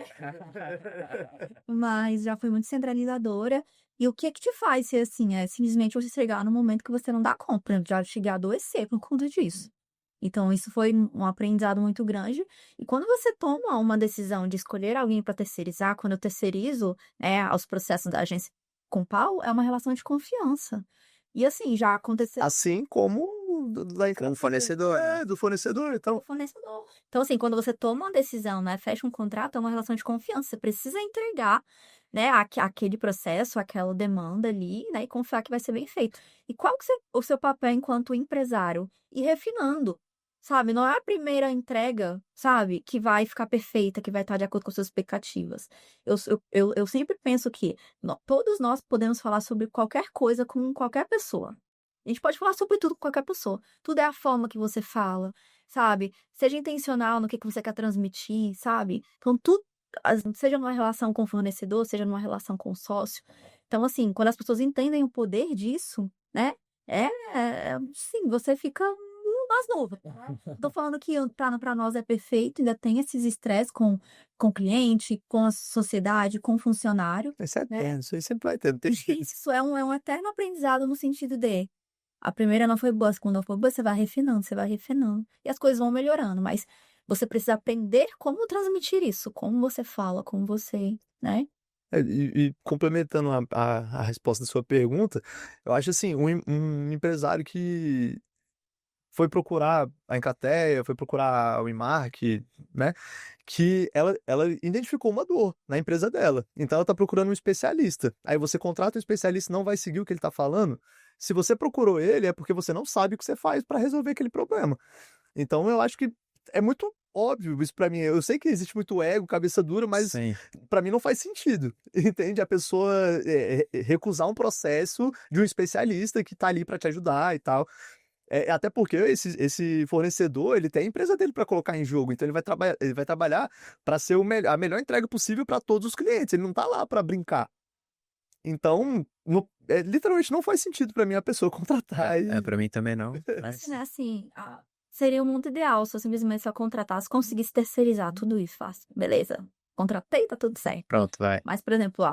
Mas já fui muito centralizadora. E o que te faz ser assim? É simplesmente você chegar no momento que você não dá conta. Por exemplo, já cheguei a adoecer por conta disso. Então, isso foi um aprendizado muito grande. E quando você toma uma decisão de escolher alguém para terceirizar, quando eu terceirizo, né, os processos da agência com o Paulo, é uma relação de confiança. E assim, já aconteceu. Assim como Com o fornecedor. Do fornecedor. Então, Então, assim, quando você toma uma decisão, né, fecha um contrato, é uma relação de confiança. Você precisa entregar né, aquele processo, aquela demanda ali, né, e confiar que vai ser bem feito. E qual que é o seu papel enquanto empresário? Ir refinando, sabe? Não é a primeira entrega, sabe, que vai ficar perfeita, que vai estar de acordo com suas expectativas. Eu sempre penso que todos nós podemos falar sobre qualquer coisa com qualquer pessoa. A gente pode falar sobre tudo com qualquer pessoa. Tudo é a forma que você fala, sabe? Seja intencional no que você quer transmitir, sabe? Então, tudo, seja numa relação com o fornecedor, seja numa relação com o sócio. Então, assim, quando as pessoas entendem o poder disso, né? Sim, você fica nas nuvens. Tô falando que para nós é perfeito, ainda tem esses estresses com o cliente, com a sociedade, com o funcionário, Isso é né? eterno, isso aí sempre vai ter, não tem jeito. Isso é um eterno aprendizado no sentido de a primeira não foi boa, a segunda não foi boa, você vai refinando, e as coisas vão melhorando, mas você precisa aprender como transmitir isso, como você fala, como você, né? E complementando a resposta da sua pergunta, eu acho assim, um empresário que foi procurar a Encateia, foi procurar o Imark, né? Que ela identificou uma dor na empresa dela. Então ela tá procurando um especialista. Aí você contrata um especialista e não vai seguir o que ele tá falando. Se você procurou ele, é porque você não sabe o que você faz para resolver aquele problema. Então eu acho que é muito óbvio isso para mim. Eu sei que existe muito ego, cabeça dura, mas Sim. para mim não faz sentido. Entende? A pessoa recusar um processo de um especialista que tá ali para te ajudar e tal. Até porque esse fornecedor, ele tem a empresa dele para colocar em jogo, então ele vai trabalhar para ser a melhor entrega possível para todos os clientes, ele não tá lá para brincar. Então, literalmente não faz sentido para mim a pessoa contratar e... Para mim também não. Mas... Né, assim, seria o mundo ideal se eu simplesmente só contratasse, conseguisse terceirizar tudo isso, fácil. Beleza, contratei, tá tudo certo. Pronto, vai. Mas, por exemplo,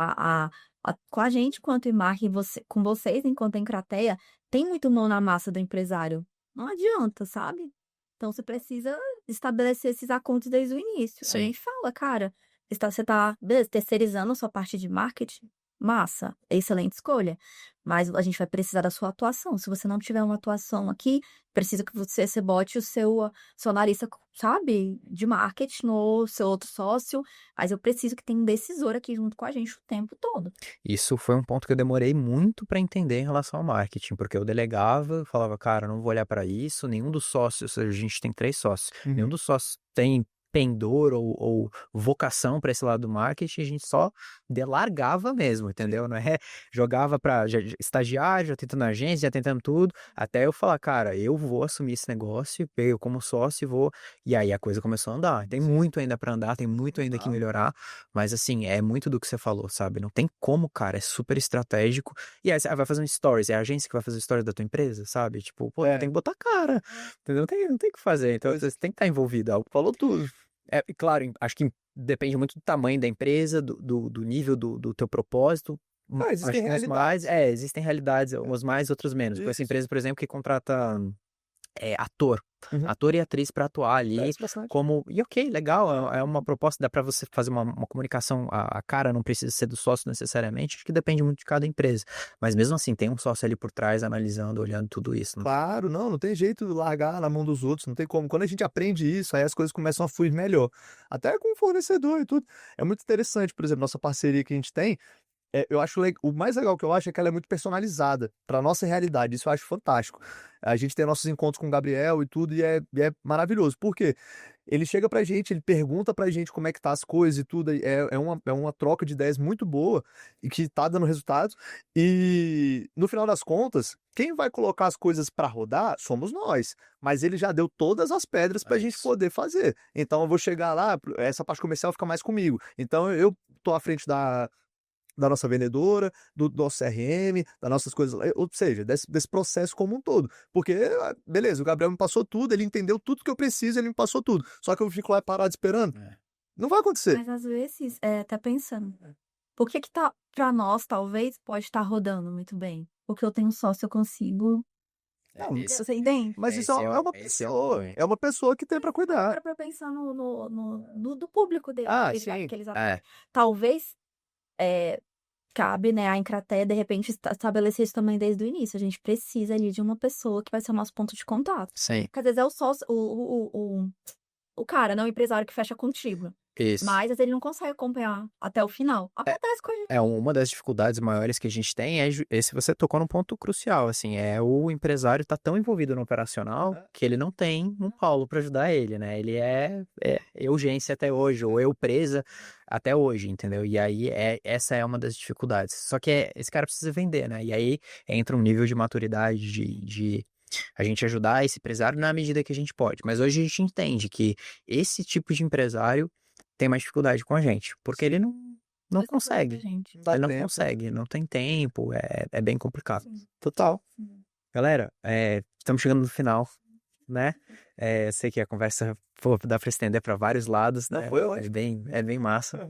com a gente, enquanto Imark, e com vocês, enquanto Encrateia, tem muito mão na massa do empresário. Não adianta, sabe? Então, você precisa estabelecer esses acordos desde o início. A Sim. gente fala, cara, você tá, beleza, terceirizando a sua parte de marketing, massa, excelente escolha. Mas a gente vai precisar da sua atuação. Se você não tiver uma atuação aqui, precisa que você bote o seu analista, sabe, de marketing ou seu outro sócio. Mas eu preciso que tenha um decisor aqui junto com a gente o tempo todo. Isso foi um ponto que eu demorei muito para entender em relação ao marketing, porque eu delegava, falava, cara, não vou olhar para isso, nenhum dos sócios, a gente tem 3 sócios, nenhum dos sócios tem pendor ou vocação para esse lado do marketing, a gente só delargava mesmo, entendeu? Não é jogava para estagiário, já tentando agência, já tentando tudo, até eu falar, cara, eu vou assumir esse negócio, eu como sócio vou, e aí a coisa começou a andar. Tem muito ainda para andar, tem muito ainda que melhorar, mas assim, é muito do que você falou, sabe? Não tem como, cara, é super estratégico. E aí você vai fazer um stories, é a agência que vai fazer o stories da tua empresa, sabe? Tipo, pô, tem que botar cara, entendeu? Não tem o que fazer, então você tem que estar envolvido. Falou tudo. Claro, acho que depende muito do tamanho da empresa, do nível do teu propósito. Existem realidades. Existem realidades, umas mais, outras menos. Com essa empresa, por exemplo, que contrata ator. Ator e atriz para atuar ali como... E ok, legal, é uma proposta, dá para você fazer uma comunicação, a cara não precisa ser do sócio necessariamente, acho que depende muito de cada empresa. Mas mesmo assim, tem um sócio ali por trás, analisando, olhando tudo isso. Né? Claro, não tem jeito de largar na mão dos outros, não tem como. Quando a gente aprende isso, aí as coisas começam a fluir melhor. Até com o fornecedor e tudo. É muito interessante, por exemplo, nossa parceria que a gente tem, eu acho o mais legal que eu acho é que ela é muito personalizada para nossa realidade. Isso eu acho fantástico. A gente tem nossos encontros com o Gabriel e tudo, e é maravilhoso. Por quê? Ele chega pra gente, ele pergunta pra gente como é que tá as coisas e tudo. É uma troca de ideias muito boa e que tá dando resultados. E no final das contas, quem vai colocar as coisas para rodar somos nós. Mas ele já deu todas as pedras pra gente poder fazer. Então eu vou chegar lá, essa parte comercial fica mais comigo. Então eu tô à frente da nossa vendedora, do nosso CRM, das nossas coisas, ou seja, desse processo como um todo. Porque, beleza, o Gabriel me passou tudo, ele entendeu tudo que eu preciso, ele me passou tudo. Só que eu fico lá parado esperando. Não vai acontecer. Mas às vezes, tá pensando, por que tá, pra nós, talvez, pode estar rodando muito bem? Porque eu tenho um sócio, eu consigo... Você entende? Mas isso é uma pessoa. É uma pessoa que tem pra cuidar. Pra pensar do público dele. Sim. Talvez... cabe, né, a Encrateia, de repente, estabelecer isso também desde o início. A gente precisa ali de uma pessoa que vai ser o nosso ponto de contato. Sim. Porque às vezes é o sócio, o cara, não o empresário que fecha contigo. Isso. Mas às vezes ele não consegue acompanhar até o final. Acontece com a gente. Uma das dificuldades maiores que a gente tem esse você tocou num ponto crucial, assim, o empresário tá tão envolvido no operacional que ele não tem um Paulo para ajudar ele, né? Ele é urgência até hoje, ou eu presa até hoje, entendeu? E aí essa é uma das dificuldades. Só que esse cara precisa vender, né? E aí entra um nível de maturidade de a gente ajudar esse empresário na medida que a gente pode. Mas hoje a gente entende que esse tipo de empresário tem mais dificuldade com a gente, porque ele não Essa coisa da consegue. gente. Não dá Ele não tempo. consegue, não tem tempo, é bem complicado. Sim. Total. Galera, estamos chegando no final, né? Sei que a conversa, pô, dá pra estender para vários lados, Não, né? foi ótimo. É bem massa.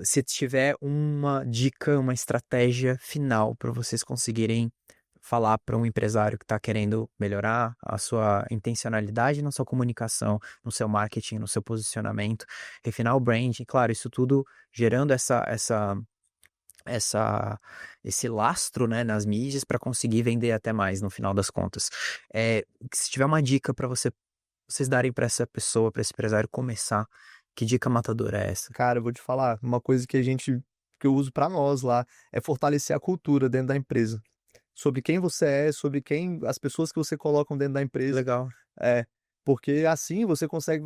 Se tiver uma dica, uma estratégia final para vocês conseguirem falar para um empresário que está querendo melhorar a sua intencionalidade na sua comunicação, no seu marketing, no seu posicionamento, refinar o branding, claro, isso tudo gerando esse lastro, né, nas mídias para conseguir vender até mais no final das contas. Se tiver uma dica para vocês darem para essa pessoa, para esse empresário começar, que dica matadora é essa? Cara, eu vou te falar, uma coisa que eu uso pra nós lá, é fortalecer a cultura dentro da empresa. Sobre quem você é, sobre as pessoas que você coloca dentro da empresa. Legal. Porque assim você consegue,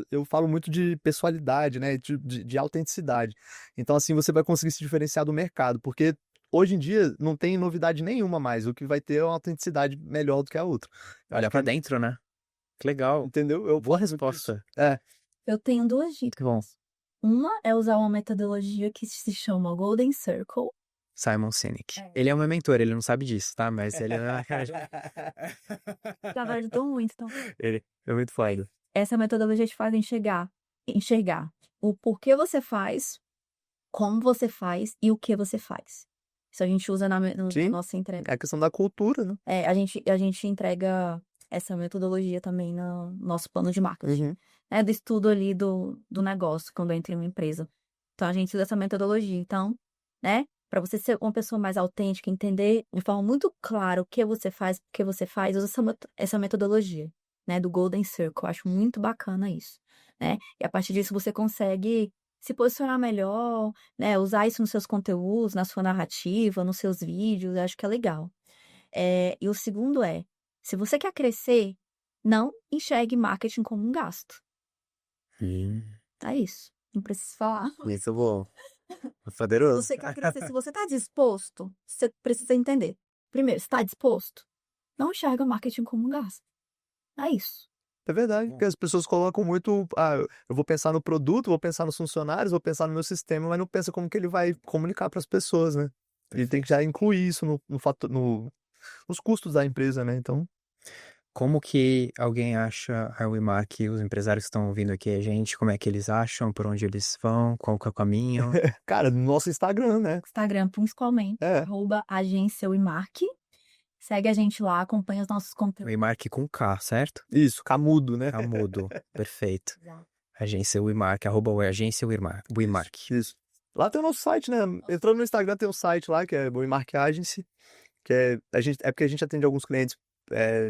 eu falo muito de pessoalidade, né, de autenticidade. Então assim você vai conseguir se diferenciar do mercado, porque hoje em dia não tem novidade nenhuma mais, o que vai ter é uma autenticidade melhor do que a outra. Olha para dentro, né? Que legal. Entendeu? Boa resposta. Eu tenho 2 dicas. Que bom. Uma é usar uma metodologia que se chama Golden Circle. Simon Sinek. Ele é o meu mentor, ele não sabe disso, tá? Mas ele Já me ajudou muito, então. ele é muito foda. Essa metodologia te faz enxergar o porquê você faz, como você faz e o que você faz. Isso a gente usa na Sim. nossa entrega. É a questão da cultura, né? A gente entrega essa metodologia também no nosso plano de marketing. Do estudo ali do negócio, quando entra em uma empresa. Então, a gente usa essa metodologia. Então, né, para você ser uma pessoa mais autêntica, entender de forma muito clara o que você faz, por que você faz, usa essa metodologia, né, do Golden Circle. Eu acho muito bacana isso, né? E a partir disso você consegue se posicionar melhor, né, usar isso nos seus conteúdos, na sua narrativa, nos seus vídeos, eu acho que é legal. E o segundo se você quer crescer, não enxergue marketing como um gasto. É isso. Não preciso falar. Muito bom. Se Poderoso. você quer crescer, se você está disposto, você precisa entender. Primeiro, se está disposto, não enxerga marketing como um gasto. É isso. É verdade, porque as pessoas colocam muito, eu vou pensar no produto, vou pensar nos funcionários, vou pensar no meu sistema, mas não pensa como que ele vai comunicar para as pessoas, né? Ele tem que já incluir isso nos custos da empresa, né? Então, Como que alguém acha a WeMark, os empresários que estão ouvindo aqui a gente, como é que eles acham, por onde eles vão, qual que é o caminho? cara, no nosso Instagram, né? Instagram, principalmente, @agência WeMark. Segue a gente lá, acompanha os nossos conteúdos. WeMark com K, certo? Isso, camudo, né? Camudo. Perfeito. Exato. Agência WeMark, @agência WeMark. Isso. Lá tem o nosso site, né? Entrando no Instagram tem um site lá, que é WeMark Agency, que é porque a gente atende alguns clientes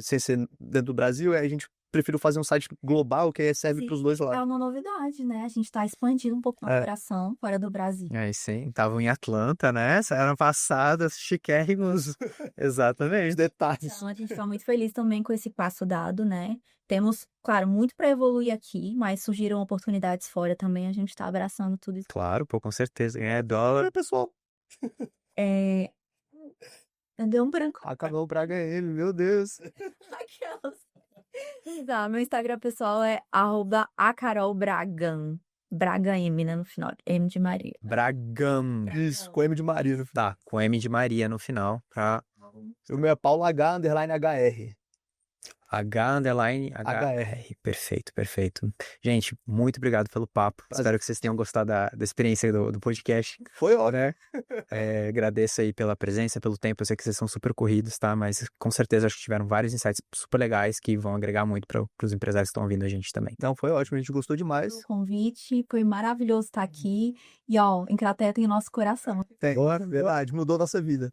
sem ser dentro do Brasil, a gente prefiro fazer um site global, que aí serve para os dois É lados. uma novidade, né? A gente está expandindo um pouco a operação fora do Brasil. Sim, estavam em Atlanta, né? Semana passada, chiquérrimos. Exatamente. Detalhes. Então, a gente fica muito feliz também com esse passo dado, né? Temos, claro, muito para evoluir aqui, mas surgiram oportunidades fora também, a gente está abraçando tudo isso. Claro, pô, com certeza. Ganhar dólar. Pessoal, Deu um branco. acabou o Braga é ele, meu Deus. Aquelas. Tá, meu Instagram pessoal é @acarolbragan. Braga M, né, no final. M de Maria. Bragam. Isso, com M de Maria no final. Tá, com M de Maria no final, pra O meu é Paulo H_HR. H_HR. Perfeito, perfeito. Gente, muito obrigado pelo papo. Espero que vocês tenham gostado da experiência do podcast. Foi ótimo. Né? Agradeço aí pela presença, pelo tempo. Eu sei que vocês são super corridos, tá? Mas com certeza acho que tiveram vários insights super legais que vão agregar muito para os empresários que estão ouvindo a gente também. Então foi ótimo, a gente gostou demais. O convite, foi maravilhoso estar aqui. E, ó, Encrateia tem o nosso coração. Tem. Verdade, mudou nossa vida.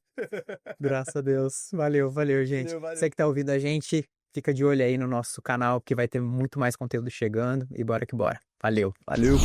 Graças a Deus. Valeu, gente. Valeu. Você que tá ouvindo a gente, fica de olho aí no nosso canal, que vai ter muito mais conteúdo chegando. E bora que bora. Valeu! Valeu!